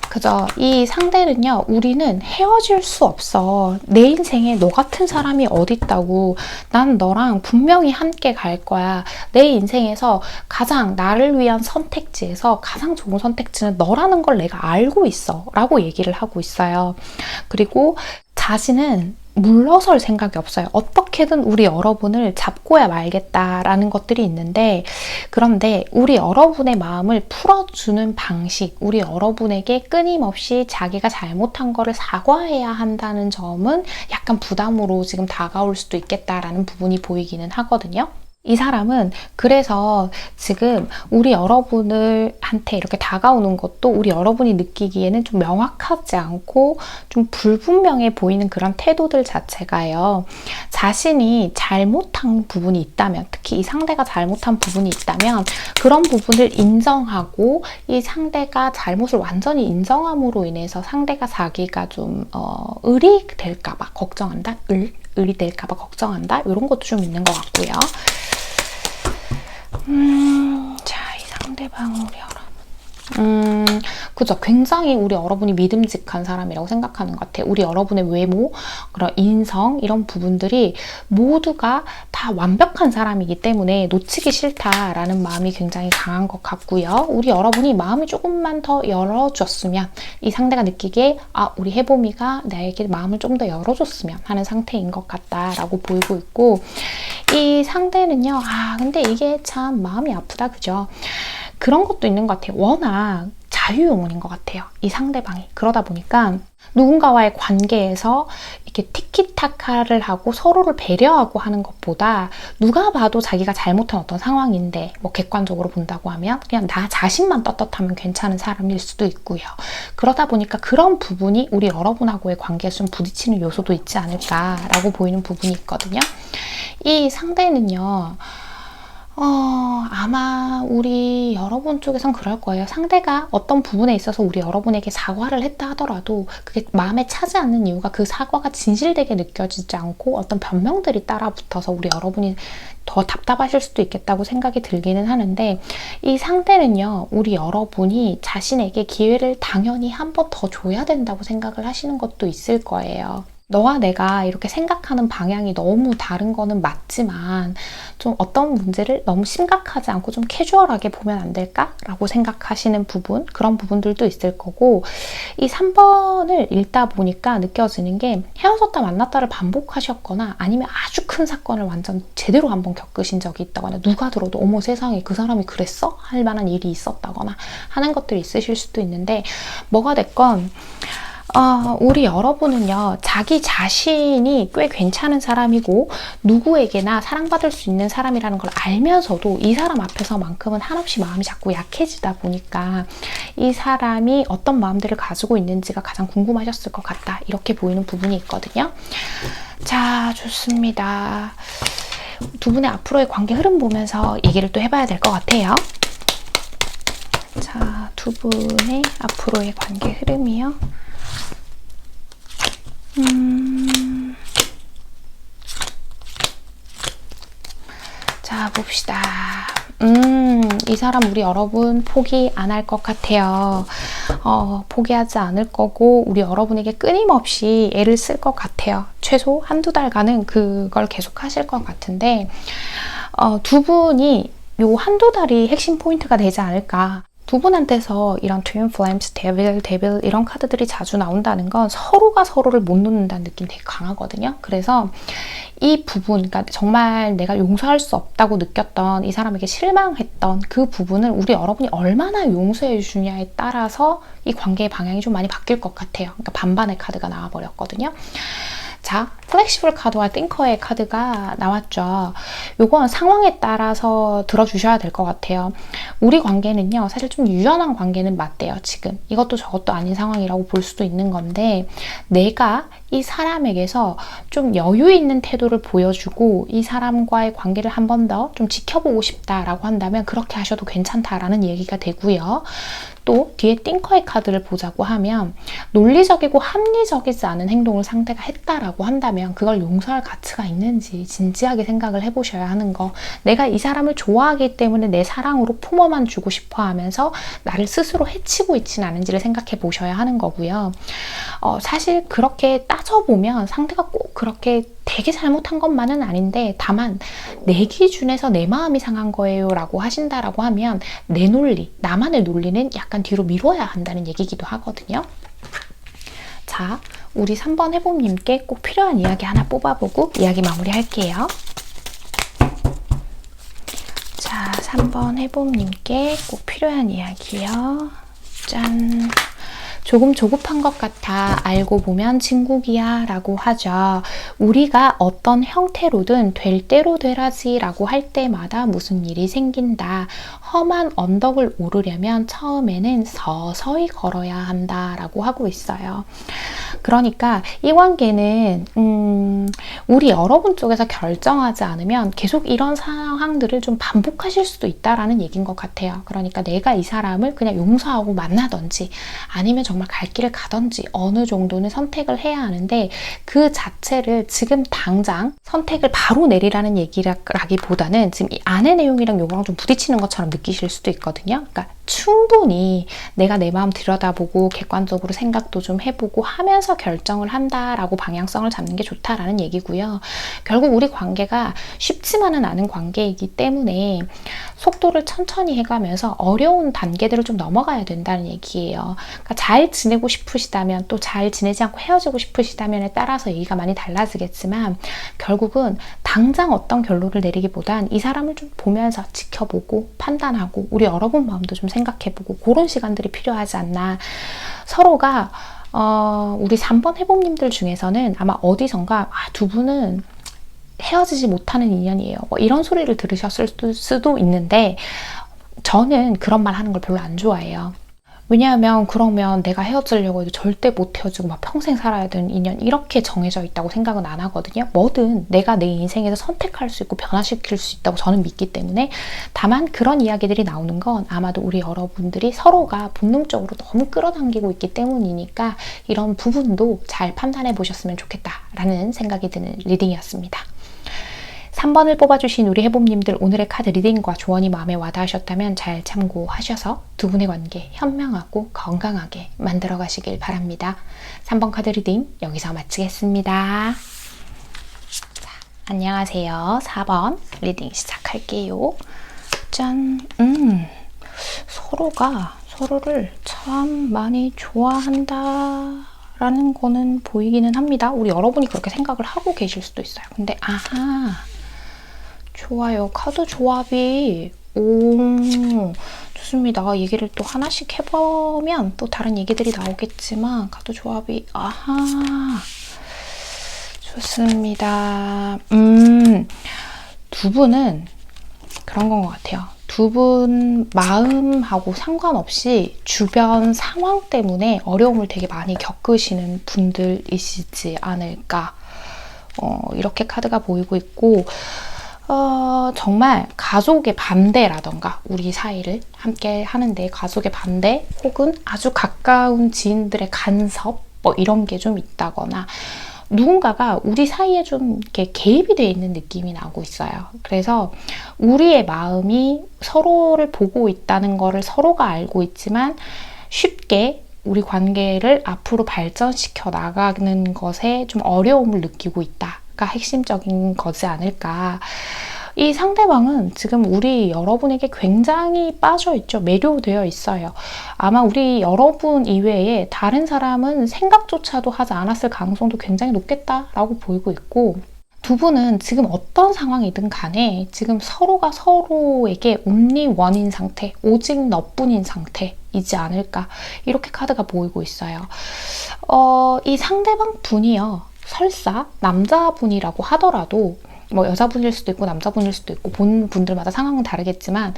그죠. 이 상대는요, 우리는 헤어질 수 없어. 내 인생에 너 같은 사람이 어딨다고. 난 너랑 분명히 함께 갈 거야. 내 인생에서 가장 나를 위한 선택지에서 가장 좋은 선택지는 너라는 걸 내가 알고 있어. 라고 얘기를 하고 있어요. 그리고 자신은 물러설 생각이 없어요. 어떻게든 우리 여러분을 잡고야 말겠다라는 것들이 있는데 그런데 우리 여러분의 마음을 풀어주는 방식, 우리 여러분에게 끊임없이 자기가 잘못한 거를 사과해야 한다는 점은 약간 부담으로 지금 다가올 수도 있겠다라는 부분이 보이기는 하거든요. 이 사람은 그래서 지금 우리 여러분한테 이렇게 다가오는 것도 우리 여러분이 느끼기에는 좀 명확하지 않고 좀 불분명해 보이는 그런 태도들 자체가요. 자신이 잘못한 부분이 있다면, 특히 이 상대가 잘못한 부분이 있다면 그런 부분을 인정하고 이 상대가 잘못을 완전히 인정함으로 인해서 상대가 자기가 좀 을이 될까 봐 걱정한다? 의리될까봐 걱정한다. 이런 것도 좀 있는 것 같고요. 자, 이 상대방 우리 그죠. 굉장히 우리 여러분이 믿음직한 사람이라고 생각하는 것 같아요. 우리 여러분의 외모, 그런 인성, 이런 부분들이 모두가 다 완벽한 사람이기 때문에 놓치기 싫다라는 마음이 굉장히 강한 것 같고요. 우리 여러분이 마음이 조금만 더 열어줬으면, 이 상대가 느끼기에 우리 해봄이가 나에게 마음을 좀 더 열어줬으면 하는 상태인 것 같다라고 보이고 있고, 이 상대는요, 근데 이게 참 마음이 아프다, 그죠? 그런 것도 있는 것 같아요. 워낙 자유용원인 것 같아요, 이 상대방이. 그러다 보니까 누군가와의 관계에서 이렇게 티키타카를 하고 서로를 배려하고 하는 것보다, 누가 봐도 자기가 잘못한 어떤 상황인데 뭐 객관적으로 본다고 하면 그냥 나 자신만 떳떳하면 괜찮은 사람일 수도 있고요. 그러다 보니까 그런 부분이 우리 여러분하고의 관계에서 좀 부딪히는 요소도 있지 않을까라고 보이는 부분이 있거든요. 이 상대는요, 아마 우리 여러분 쪽에선 그럴 거예요. 상대가 어떤 부분에 있어서 우리 여러분에게 사과를 했다 하더라도 그게 마음에 차지 않는 이유가 그 사과가 진실되게 느껴지지 않고 어떤 변명들이 따라붙어서 우리 여러분이 더 답답하실 수도 있겠다고 생각이 들기는 하는데, 이 상대는요, 우리 여러분이 자신에게 기회를 당연히 한 번 더 줘야 된다고 생각을 하시는 것도 있을 거예요. 너와 내가 이렇게 생각하는 방향이 너무 다른 거는 맞지만 좀 어떤 문제를 너무 심각하지 않고 좀 캐주얼하게 보면 안 될까? 라고 생각하시는 부분, 그런 부분들도 있을 거고, 이 3번을 읽다 보니까 느껴지는 게 헤어졌다 만났다를 반복하셨거나 아니면 아주 큰 사건을 완전 제대로 한번 겪으신 적이 있다거나, 누가 들어도 어머 세상에 그 사람이 그랬어? 할 만한 일이 있었다거나 하는 것들이 있으실 수도 있는데, 뭐가 됐건 우리 여러분은요, 자기 자신이 꽤 괜찮은 사람이고 누구에게나 사랑받을 수 있는 사람이라는 걸 알면서도 이 사람 앞에서만큼은 한없이 마음이 자꾸 약해지다 보니까 이 사람이 어떤 마음들을 가지고 있는지가 가장 궁금하셨을 것 같다, 이렇게 보이는 부분이 있거든요. 자, 좋습니다. 두 분의 앞으로의 관계 흐름 보면서 얘기를 또 해봐야 될 것 같아요. 자, 두 분의 앞으로의 관계 흐름이요. 자, 봅시다. 이 사람 우리 여러분 포기 안 할 것 같아요. 포기하지 않을 거고 우리 여러분에게 끊임없이 애를 쓸 것 같아요. 최소 한두 달간은 그걸 계속 하실 것 같은데, 두 분이 요 한두 달이 핵심 포인트가 되지 않을까. 두 분한테서 이런 트윈 플레임스, 데빌 이런 카드들이 자주 나온다는 건 서로가 서로를 못 놓는다는 느낌이 되게 강하거든요. 그래서 이 부분, 그러니까 정말 내가 용서할 수 없다고 느꼈던, 이 사람에게 실망했던 그 부분을 우리 여러분이 얼마나 용서해 주냐에 따라서 이 관계의 방향이 좀 많이 바뀔 것 같아요. 그러니까 반반의 카드가 나와버렸거든요. 자, 플렉시블 카드와 띵커의 카드가 나왔죠. 요건 상황에 따라서 들어주셔야 될 것 같아요. 우리 관계는요, 사실 좀 유연한 관계는 맞대요, 지금. 이것도 저것도 아닌 상황이라고 볼 수도 있는 건데, 내가 이 사람에게서 좀 여유 있는 태도를 보여주고 이 사람과의 관계를 한 번 더 좀 지켜보고 싶다라고 한다면 그렇게 하셔도 괜찮다라는 얘기가 되고요. 또 뒤에 띵커의 카드를 보자고 하면, 논리적이고 합리적이지 않은 행동을 상대가 했다라고 한다면 그걸 용서할 가치가 있는지 진지하게 생각을 해보셔야 하는 거. 내가 이 사람을 좋아하기 때문에 내 사랑으로 품어만 주고 싶어 하면서 나를 스스로 해치고 있지는 않은지를 생각해 보셔야 하는 거고요. 사실 그렇게 따져보면 상대가 꼭 그렇게 되게 잘못한 것만은 아닌데, 다만 내 기준에서 내 마음이 상한 거예요 라고 하신다라고 하면 내 논리, 나만의 논리는 약간 뒤로 미뤄야 한다는 얘기기도 하거든요. 자, 우리 3번 해봄님께 꼭 필요한 이야기 하나 뽑아보고 이야기 마무리할게요. 자, 3번 해봄님께 꼭 필요한 이야기요. 짠! 조금 조급한 것 같아. 알고 보면 진국이야 라고 하죠. 우리가 어떤 형태로든 될 대로 되라지 라고 할 때마다 무슨 일이 생긴다. 험한 언덕을 오르려면 처음에는 서서히 걸어야 한다 라고 하고 있어요. 그러니까 이 관계는 우리 여러분 쪽에서 결정하지 않으면 계속 이런 상황들을 좀 반복하실 수도 있다라는 얘기인 것 같아요. 그러니까 내가 이 사람을 그냥 용서하고 만나든지, 아니면 정말 정말 갈 길을 가든지 어느 정도는 선택을 해야 하는데 그 자체를 지금 당장 선택을 바로 내리라는 얘기라기보다는 지금 이 안의 내용이랑 요거랑 좀 부딪히는 것처럼 느끼실 수도 있거든요. 그러니까 충분히 내가 내 마음 들여다보고 객관적으로 생각도 좀 해보고 하면서 결정을 한다라고 방향성을 잡는 게 좋다라는 얘기고요. 결국 우리 관계가 쉽지만은 않은 관계이기 때문에 속도를 천천히 해가면서 어려운 단계들을 좀 넘어가야 된다는 얘기예요. 그러니까 잘 지내고 싶으시다면 또 잘 지내지 않고 헤어지고 싶으시다면에 따라서 얘기가 많이 달라지겠지만 결국은 당장 어떤 결론을 내리기보단 이 사람을 좀 보면서 지켜보고 판단하고 우리 여러분 마음도 좀 생각해보고 그런 시간들이 필요하지 않나. 서로가 우리 3번 해봄님들 중에서는 아마 어디선가 두 분은 헤어지지 못하는 인연이에요. 뭐 이런 소리를 들으셨을 수도 있는데 저는 그런 말 하는 걸 별로 안 좋아해요. 왜냐하면 그러면 내가 헤어지려고 해도 절대 못 헤어지고 막 평생 살아야 되는 인연 이렇게 정해져 있다고 생각은 안 하거든요. 뭐든 내가 내 인생에서 선택할 수 있고 변화시킬 수 있다고 저는 믿기 때문에 다만 그런 이야기들이 나오는 건 아마도 우리 여러분들이 서로가 본능적으로 너무 끌어당기고 있기 때문이니까 이런 부분도 잘 판단해 보셨으면 좋겠다라는 생각이 드는 리딩이었습니다. 3번을 뽑아주신 우리 해봄님들 오늘의 카드 리딩과 조언이 마음에 와닿으셨다면 잘 참고하셔서 두 분의 관계 현명하고 건강하게 만들어 가시길 바랍니다. 3번 카드 리딩 여기서 마치겠습니다. 자, 안녕하세요. 4번 리딩 시작할게요. 짠! 서로가 서로를 참 많이 좋아한다 라는 거는 보이기는 합니다. 우리 여러분이 그렇게 생각을 하고 계실 수도 있어요. 근데 좋아요. 카드 조합이 좋습니다. 얘기를 또 하나씩 해보면 또 다른 얘기들이 나오겠지만 카드 조합이 좋습니다. 두 분은 그런 건 것 같아요. 두 분 마음하고 상관없이 주변 상황 때문에 어려움을 되게 많이 겪으시는 분들이시지 않을까 이렇게 카드가 보이고 있고 정말 가족의 반대라던가 우리 사이를 함께 하는데 가족의 반대 혹은 아주 가까운 지인들의 간섭 뭐 이런 게 좀 있다거나 누군가가 우리 사이에 좀 이렇게 개입이 되어 있는 느낌이 나고 있어요. 그래서 우리의 마음이 서로를 보고 있다는 거를 서로가 알고 있지만 쉽게 우리 관계를 앞으로 발전시켜 나가는 것에 좀 어려움을 느끼고 있다가 핵심적인 거지 않을까. 이 상대방은 지금 우리 여러분에게 굉장히 빠져있죠. 매료되어 있어요. 아마 우리 여러분 이외에 다른 사람은 생각조차도 하지 않았을 가능성도 굉장히 높겠다라고 보이고 있고 두 분은 지금 어떤 상황이든 간에 지금 서로가 서로에게 only one인 상태, 오직 너뿐인 상태이지 않을까 이렇게 카드가 보이고 있어요. 이 상대방 분이요. 설사 남자분이라고 하더라도 뭐 여자분일 수도 있고 남자분일 수도 있고 본 분들마다 상황은 다르겠지만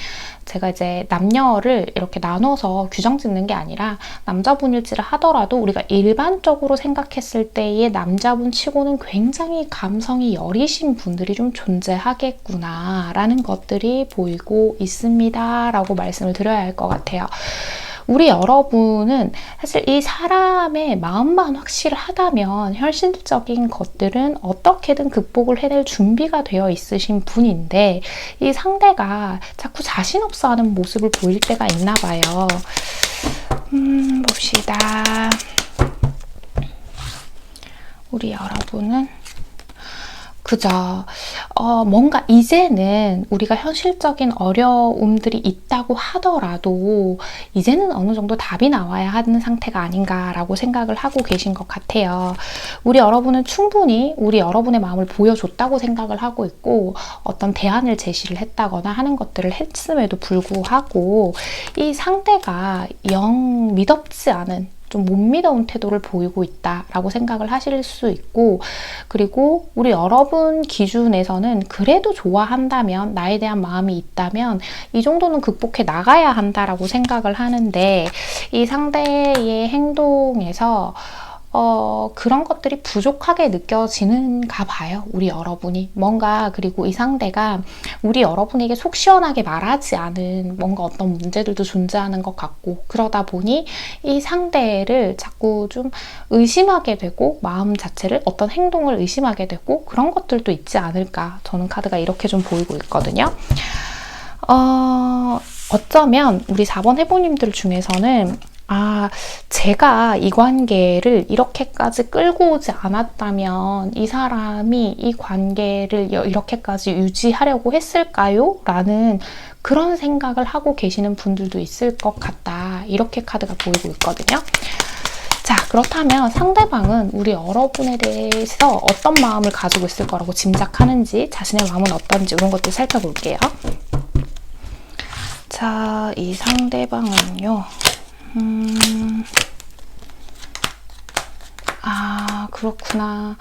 제가 이제 남녀를 이렇게 나눠서 규정 짓는 게 아니라 남자분일지라 하더라도 우리가 일반적으로 생각했을 때의 남자분 치고는 굉장히 감성이 여리신 분들이 좀 존재하겠구나 라는 것들이 보이고 있습니다 라고 말씀을 드려야 할 것 같아요. 우리 여러분은 사실 이 사람의 마음만 확실하다면 현실적인 것들은 어떻게든 극복을 해낼 준비가 되어 있으신 분인데 이 상대가 자꾸 자신 없어 하는 모습을 보일 때가 있나 봐요. 봅시다. 우리 여러분은 그죠. 뭔가 이제는 우리가 현실적인 어려움들이 있다고 하더라도 이제는 어느 정도 답이 나와야 하는 상태가 아닌가라고 생각을 하고 계신 것 같아요. 우리 여러분은 충분히 우리 여러분의 마음을 보여줬다고 생각을 하고 있고 어떤 대안을 제시를 했다거나 하는 것들을 했음에도 불구하고 이 상대가 영 미덥지 않은 좀 못 믿어온 태도를 보이고 있다라고 생각을 하실 수 있고 그리고 우리 여러분 기준에서는 그래도 좋아한다면 나에 대한 마음이 있다면 이 정도는 극복해 나가야 한다라고 생각을 하는데 이 상대의 행동에서 그런 것들이 부족하게 느껴지는가 봐요. 우리 여러분이. 뭔가 그리고 이 상대가 우리 여러분에게 속 시원하게 말하지 않은 뭔가 어떤 문제들도 존재하는 것 같고 그러다 보니 이 상대를 자꾸 좀 의심하게 되고 마음 자체를 어떤 행동을 의심하게 되고 그런 것들도 있지 않을까. 저는 카드가 이렇게 좀 보이고 있거든요. 어쩌면 우리 4번 해보님들 중에서는 제가 이 관계를 이렇게까지 끌고 오지 않았다면 이 사람이 이 관계를 이렇게까지 유지하려고 했을까요? 라는 그런 생각을 하고 계시는 분들도 있을 것 같다. 이렇게 카드가 보이고 있거든요. 자, 그렇다면 상대방은 우리 여러분에 대해서 어떤 마음을 가지고 있을 거라고 짐작하는지, 자신의 마음은 어떤지 이런 것들 살펴볼게요. 자, 이 상대방은요. 그렇구나.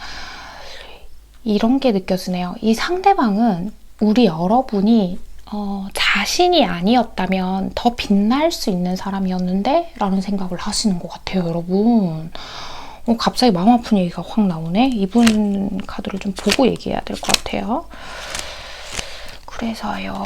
이런 게 느껴지네요. 이 상대방은 우리 여러분이 자신이 아니었다면 더 빛날 수 있는 사람이었는데 라는 생각을 하시는 것 같아요, 여러분. 갑자기 마음 아픈 얘기가 확 나오네. 이분 카드를 좀 보고 얘기해야 될 것 같아요. 그래서요.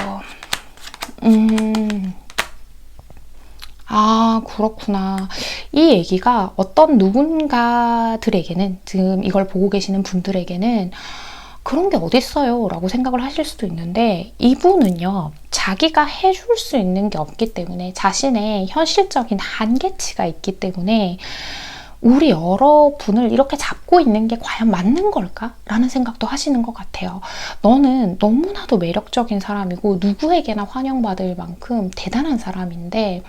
그렇구나. 이 얘기가 어떤 누군가들에게는, 지금 이걸 보고 계시는 분들에게는 그런 게 어딨어요 라고 생각을 하실 수도 있는데, 이분은요, 자기가 해줄 수 있는 게 없기 때문에, 자신의 현실적인 한계치가 있기 때문에 우리 여러분을 이렇게 잡고 있는 게 과연 맞는 걸까? 라는 생각도 하시는 것 같아요. 너는 너무나도 매력적인 사람이고 누구에게나 환영받을 만큼 대단한 사람인데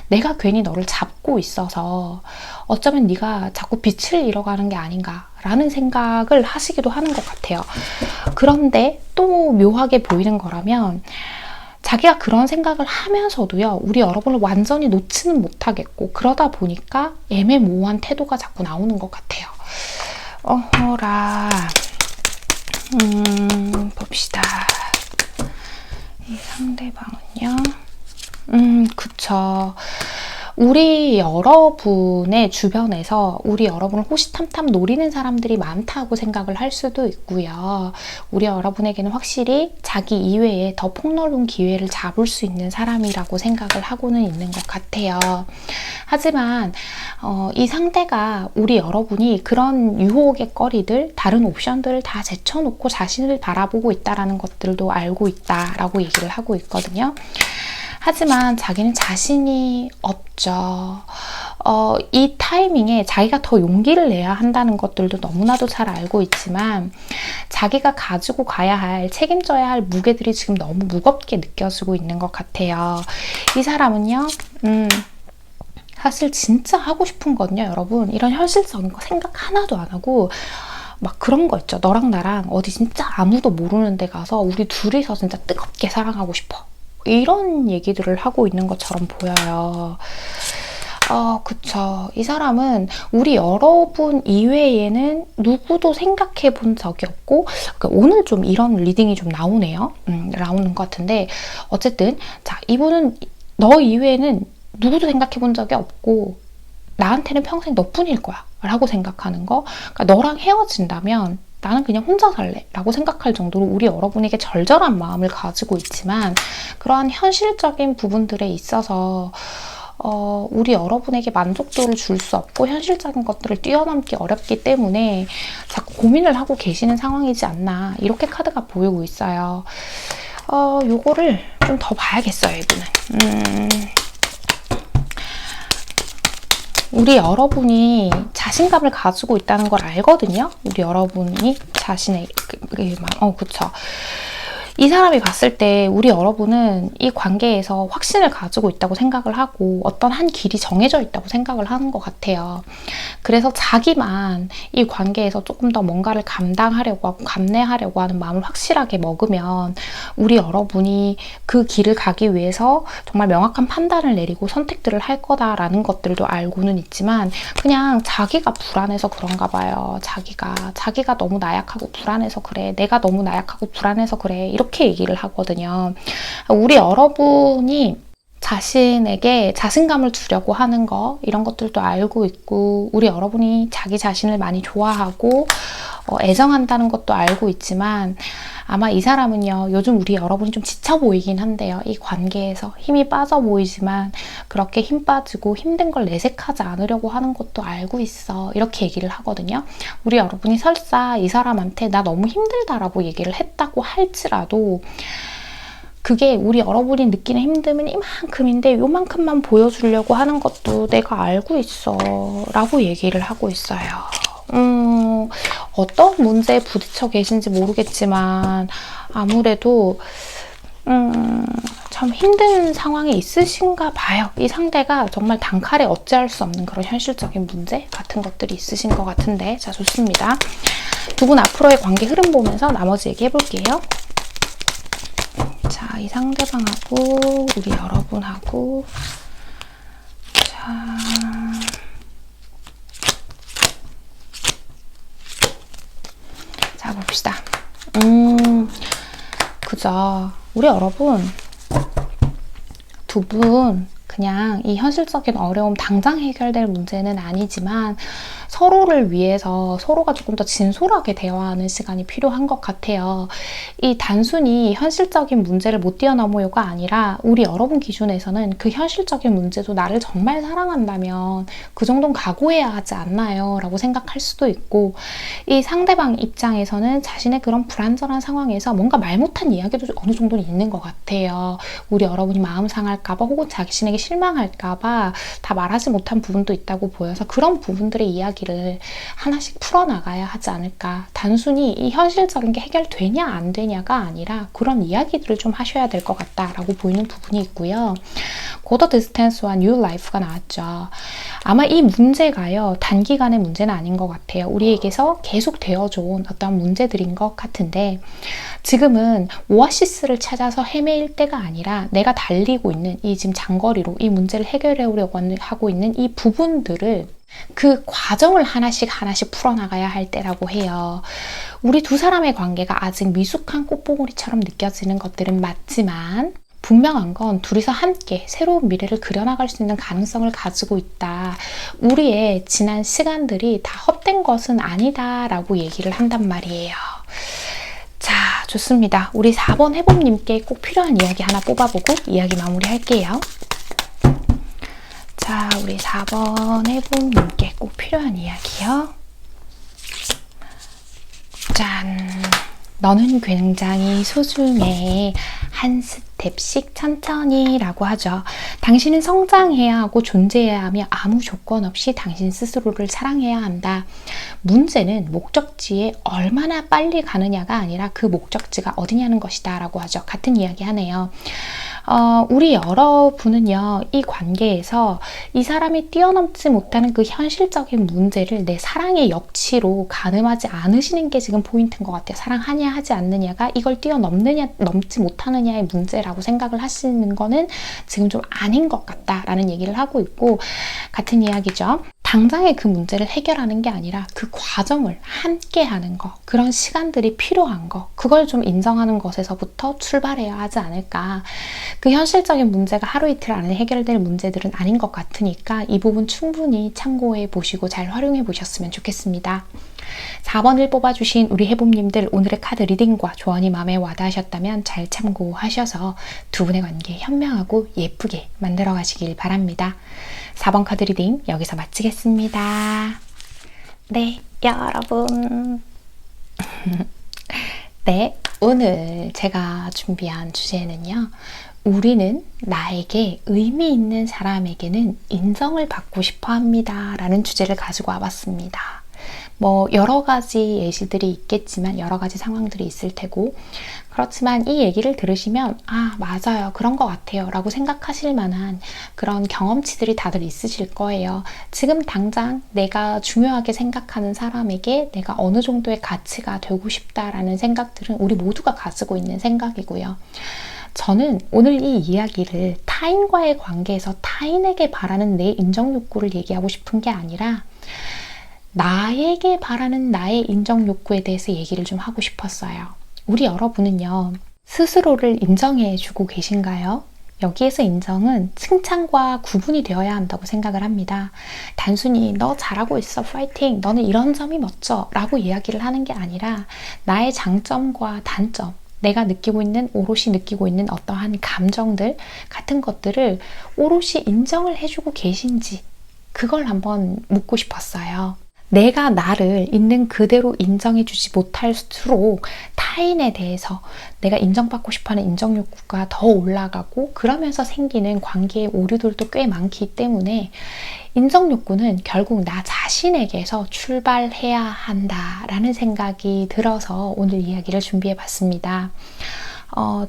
내가 괜히 너를 잡고 있어서 어쩌면 네가 자꾸 빛을 잃어가는 게 아닌가 라는 생각을 하시기도 하는 것 같아요. 그런데 또 묘하게 보이는 거라면 자기가 그런 생각을 하면서도요, 우리 여러분을 완전히 놓지는 못하겠고, 그러다 보니까 애매모호한 태도가 자꾸 나오는 것 같아요. 봅시다. 이 상대방은요, 그쵸. 우리 여러분의 주변에서 우리 여러분을 호시탐탐 노리는 사람들이 많다고 생각을 할 수도 있고요. 우리 여러분에게는 확실히 자기 이외에 더 폭넓은 기회를 잡을 수 있는 사람이라고 생각을 하고는 있는 것 같아요. 하지만 이 상대가 우리 여러분이 그런 유혹의 거리들, 다른 옵션들을 다 제쳐놓고 자신을 바라보고 있다는 것들도 알고 있다라고 얘기를 하고 있거든요. 하지만 자기는 자신이 없죠. 이 타이밍에 자기가 더 용기를 내야 한다는 것들도 너무나도 잘 알고 있지만 자기가 가지고 가야 할, 책임져야 할 무게들이 지금 너무 무겁게 느껴지고 있는 것 같아요. 이 사람은요, 사실 진짜 하고 싶은 건요, 여러분. 이런 현실적인 거 생각 하나도 안 하고 막 그런 거 있죠. 너랑 나랑 어디 진짜 아무도 모르는 데 가서 우리 둘이서 진짜 뜨겁게 사랑하고 싶어. 이런 얘기들을 하고 있는 것처럼 보여요. 그쵸. 이 사람은 우리 여러분 이외에는 누구도 생각해 본 적이 없고, 그러니까 오늘 좀 이런 리딩이 좀 나오네요. 나오는 것 같은데, 어쨌든, 자, 이분은 너 이외에는 누구도 생각해 본 적이 없고, 나한테는 평생 너뿐일 거야. 라고 생각하는 거. 그러니까 너랑 헤어진다면, 나는 그냥 혼자 살래 라고 생각할 정도로 우리 여러분에게 절절한 마음을 가지고 있지만 그러한 현실적인 부분들에 있어서 우리 여러분에게 만족도를 줄 수 없고 현실적인 것들을 뛰어넘기 어렵기 때문에 자꾸 고민을 하고 계시는 상황이지 않나, 이렇게 카드가 보이고 있어요. 요거를 좀 더 봐야겠어요, 이분은. 우리 여러분이 자신감을 가지고 있다는 걸 알거든요. 우리 여러분이 자신의 그쵸. 이 사람이 봤을 때 우리 여러분은 이 관계에서 확신을 가지고 있다고 생각을 하고 어떤 한 길이 정해져 있다고 생각을 하는 것 같아요. 그래서 자기만 이 관계에서 조금 더 뭔가를 감당하려고 하고 감내하려고 하는 마음을 확실하게 먹으면 우리 여러분이 그 길을 가기 위해서 정말 명확한 판단을 내리고 선택들을 할 거다라는 것들도 알고는 있지만 그냥 자기가 불안해서 그런가 봐요. 자기가 너무 나약하고 불안해서 그래. 내가 너무 나약하고 불안해서 그래. 이렇게 얘기를 하거든요. 우리 여러분이 자신에게 자신감을 주려고 하는 거, 이런 것들도 알고 있고, 우리 여러분이 자기 자신을 많이 좋아하고 애정한다는 것도 알고 있지만, 아마 이 사람은요, 요즘 우리 여러분이 좀 지쳐 보이긴 한데요. 이 관계에서 힘이 빠져 보이지만 그렇게 힘 빠지고 힘든 걸 내색하지 않으려고 하는 것도 알고 있어. 이렇게 얘기를 하거든요. 우리 여러분이 설사 이 사람한테 나 너무 힘들다라고 얘기를 했다고 할지라도 그게 우리 여러분이 느끼는 힘듦은 이만큼인데 요만큼만 보여주려고 하는 것도 내가 알고 있어 라고 얘기를 하고 있어요. 어떤 문제에 부딪혀 계신지 모르겠지만 아무래도 참 힘든 상황이 있으신가 봐요. 이 상대가 정말 단칼에 어찌할 수 없는 그런 현실적인 문제 같은 것들이 있으신 것 같은데, 자, 좋습니다. 두 분 앞으로의 관계 흐름 보면서 나머지 얘기해 볼게요. 자, 이 상대방하고 우리 여러분하고, 자, 봅시다. 그죠. 우리 여러분 두 분 그냥 이 현실적인 어려움 당장 해결될 문제는 아니지만 서로를 위해서 서로가 조금 더 진솔하게 대화하는 시간이 필요한 것 같아요. 이 단순히 현실적인 문제를 못 뛰어넘어요가 아니라 우리 여러분 기준에서는 그 현실적인 문제도 나를 정말 사랑한다면 그 정도는 각오해야 하지 않나요? 라고 생각할 수도 있고, 이 상대방 입장에서는 자신의 그런 불안전한 상황에서 뭔가 말 못한 이야기도 어느 정도는 있는 것 같아요. 우리 여러분이 마음 상할까봐 혹은 자신에게 실망할까봐 다 말하지 못한 부분도 있다고 보여서 그런 부분들의 이야기를 하나씩 풀어나가야 하지 않을까. 단순히 이 현실적인 게 해결되냐 안 되냐가 아니라 그런 이야기들을 좀 하셔야 될 것 같다라고 보이는 부분이 있고요. 고더 디스턴스와 뉴 라이프가 나왔죠. 아마 이 문제가요, 단기간의 문제는 아닌 것 같아요. 우리에게서 계속 되어줘온 어떤 문제들인 것 같은데, 지금은 오아시스를 찾아서 헤매일 때가 아니라 내가 달리고 있는 이 지금 장거리로 이 문제를 해결하려고 하고 있는 이 부분들을, 그 과정을 하나씩 풀어나가야 할 때라고 해요. 우리 두 사람의 관계가 아직 미숙한 꽃봉오리처럼 느껴지는 것들은 맞지만 분명한 건 둘이서 함께 새로운 미래를 그려나갈 수 있는 가능성을 가지고 있다. 우리의 지난 시간들이 다 헛된 것은 아니다 라고 얘기를 한단 말이에요. 자, 좋습니다. 우리 4번 해봄님께 꼭 필요한 이야기 하나 뽑아보고 이야기 마무리할게요. 자, 우리 4번 해봄님께 꼭 필요한 이야기요. 짠! 너는 굉장히 소중해. 한 스텝씩 천천히 라고 하죠. 당신은 성장해야 하고 존재해야 하며 아무 조건 없이 당신 스스로를 사랑해야 한다. 문제는 목적지에 얼마나 빨리 가느냐가 아니라 그 목적지가 어디냐는 것이다 라고 하죠. 같은 이야기 하네요. 우리 여러분은요, 이 관계에서 이 사람이 뛰어넘지 못하는 그 현실적인 문제를 내 사랑의 역치로 가늠하지 않으시는 게 지금 포인트인 것 같아요. 사랑하냐 하지 않느냐가 이걸 뛰어넘느냐 넘지 못하느냐의 문제라고 생각을 하시는 거는 지금 좀 아닌 것 같다라는 얘기를 하고 있고, 같은 이야기죠. 당장의 그 문제를 해결하는 게 아니라 그 과정을 함께 하는 거, 그런 시간들이 필요한 거, 그걸 좀 인정하는 것에서부터 출발해야 하지 않을까. 그 현실적인 문제가 하루 이틀 안에 해결될 문제들은 아닌 것 같으니까 이 부분 충분히 참고해 보시고 잘 활용해 보셨으면 좋겠습니다. 4번을 뽑아주신 우리 해봄님들, 오늘의 카드 리딩과 조언이 마음에 와닿으셨다면 잘 참고하셔서 두 분의 관계 현명하고 예쁘게 만들어 가시길 바랍니다. 4번 카드 리딩 여기서 마치겠습니다. 네, 여러분. 네, 오늘 제가 준비한 주제는요, 우리는 나에게 의미 있는 사람에게는 인정을 받고 싶어 합니다 라는 주제를 가지고 와봤습니다. 뭐 여러 가지 예시들이 있겠지만 여러 가지 상황들이 있을 테고, 그렇지만 이 얘기를 들으시면 아, 맞아요, 그런 것 같아요 라고 생각하실 만한 그런 경험치들이 다들 있으실 거예요. 지금 당장 내가 중요하게 생각하는 사람에게 내가 어느 정도의 가치가 되고 싶다라는 생각들은 우리 모두가 가지고 있는 생각이고요. 저는 오늘 이 이야기를 타인과의 관계에서 타인에게 바라는 내 인정 욕구를 얘기하고 싶은 게 아니라 나에게 바라는 나의 인정 욕구에 대해서 얘기를 좀 하고 싶었어요. 우리 여러분은요, 스스로를 인정해 주고 계신가요? 여기에서 인정은 칭찬과 구분이 되어야 한다고 생각을 합니다. 단순히 너 잘하고 있어, 파이팅, 너는 이런 점이 멋져 라고 이야기를 하는 게 아니라 나의 장점과 단점, 내가 느끼고 있는, 오롯이 느끼고 있는 어떠한 감정들 같은 것들을 오롯이 인정을 해주고 계신지 그걸 한번 묻고 싶었어요. 내가 나를 있는 그대로 인정해주지 못할수록 타인에 대해서 내가 인정받고 싶어하는 인정 욕구가 더 올라가고 그러면서 생기는 관계의 오류들도 꽤 많기 때문에 인정 욕구는 결국 나 자신에게서 출발해야 한다라는 생각이 들어서 오늘 이야기를 준비해 봤습니다.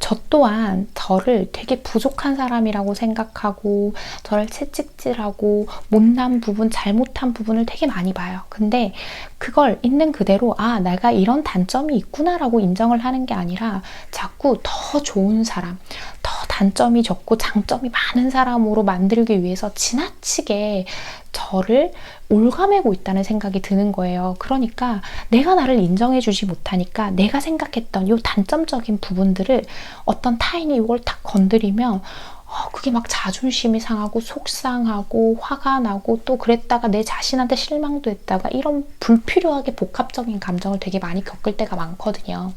저 또한 저를 되게 부족한 사람이라고 생각하고 저를 채찍질하고 못난 부분, 잘못한 부분을 되게 많이 봐요. 근데 그걸 있는 그대로 내가 이런 단점이 있구나라고 인정을 하는 게 아니라 자꾸 더 좋은 사람, 더 단점이 적고 장점이 많은 사람으로 만들기 위해서 지나치게 저를 올가매고 있다는 생각이 드는 거예요. 그러니까 내가 나를 인정해주지 못하니까 내가 생각했던 이 단점적인 부분들을 어떤 타인이 이걸 딱 건드리면 그게 막 자존심이 상하고 속상하고 화가 나고 또 그랬다가 내 자신한테 실망도 했다가 이런 불필요하게 복합적인 감정을 되게 많이 겪을 때가 많거든요.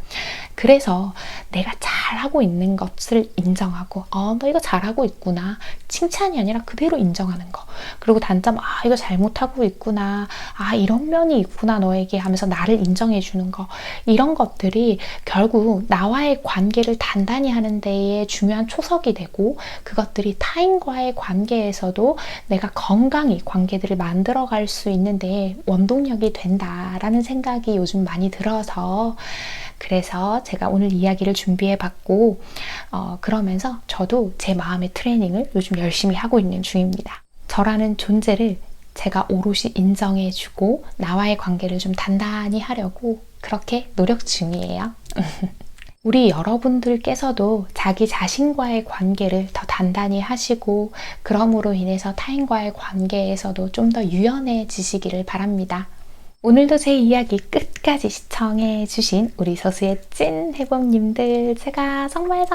그래서 내가 잘하고 있는 것을 인정하고 너 이거 잘하고 있구나. 칭찬이 아니라 그대로 인정하는 거. 그리고 단점 이거 잘못하고 있구나. 이런 면이 있구나 너에게 하면서 나를 인정해 주는 거. 이런 것들이 결국 나와의 관계를 단단히 하는 데에 중요한 초석이 되고 그것들이 타인과의 관계에서도 내가 건강히 관계들을 만들어갈 수 있는데 원동력이 된다라는 생각이 요즘 많이 들어서 그래서 제가 오늘 이야기를 준비해봤고 그러면서 저도 제 마음의 트레이닝을 요즘 열심히 하고 있는 중입니다. 저라는 존재를 제가 오롯이 인정해주고 나와의 관계를 좀 단단히 하려고 그렇게 노력 중이에요. 우리 여러분들께서도 자기 자신과의 관계를 더 단단히 하시고 그럼으로 인해서 타인과의 관계에서도 좀 더 유연해지시기를 바랍니다. 오늘도 제 이야기 끝까지 시청해 주신 우리 서수의 찐 해봄님들 제가 정말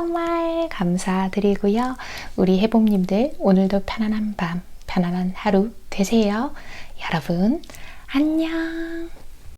감사드리고요. 우리 해봄님들 오늘도 편안한 밤, 편안한 하루 되세요. 여러분 안녕.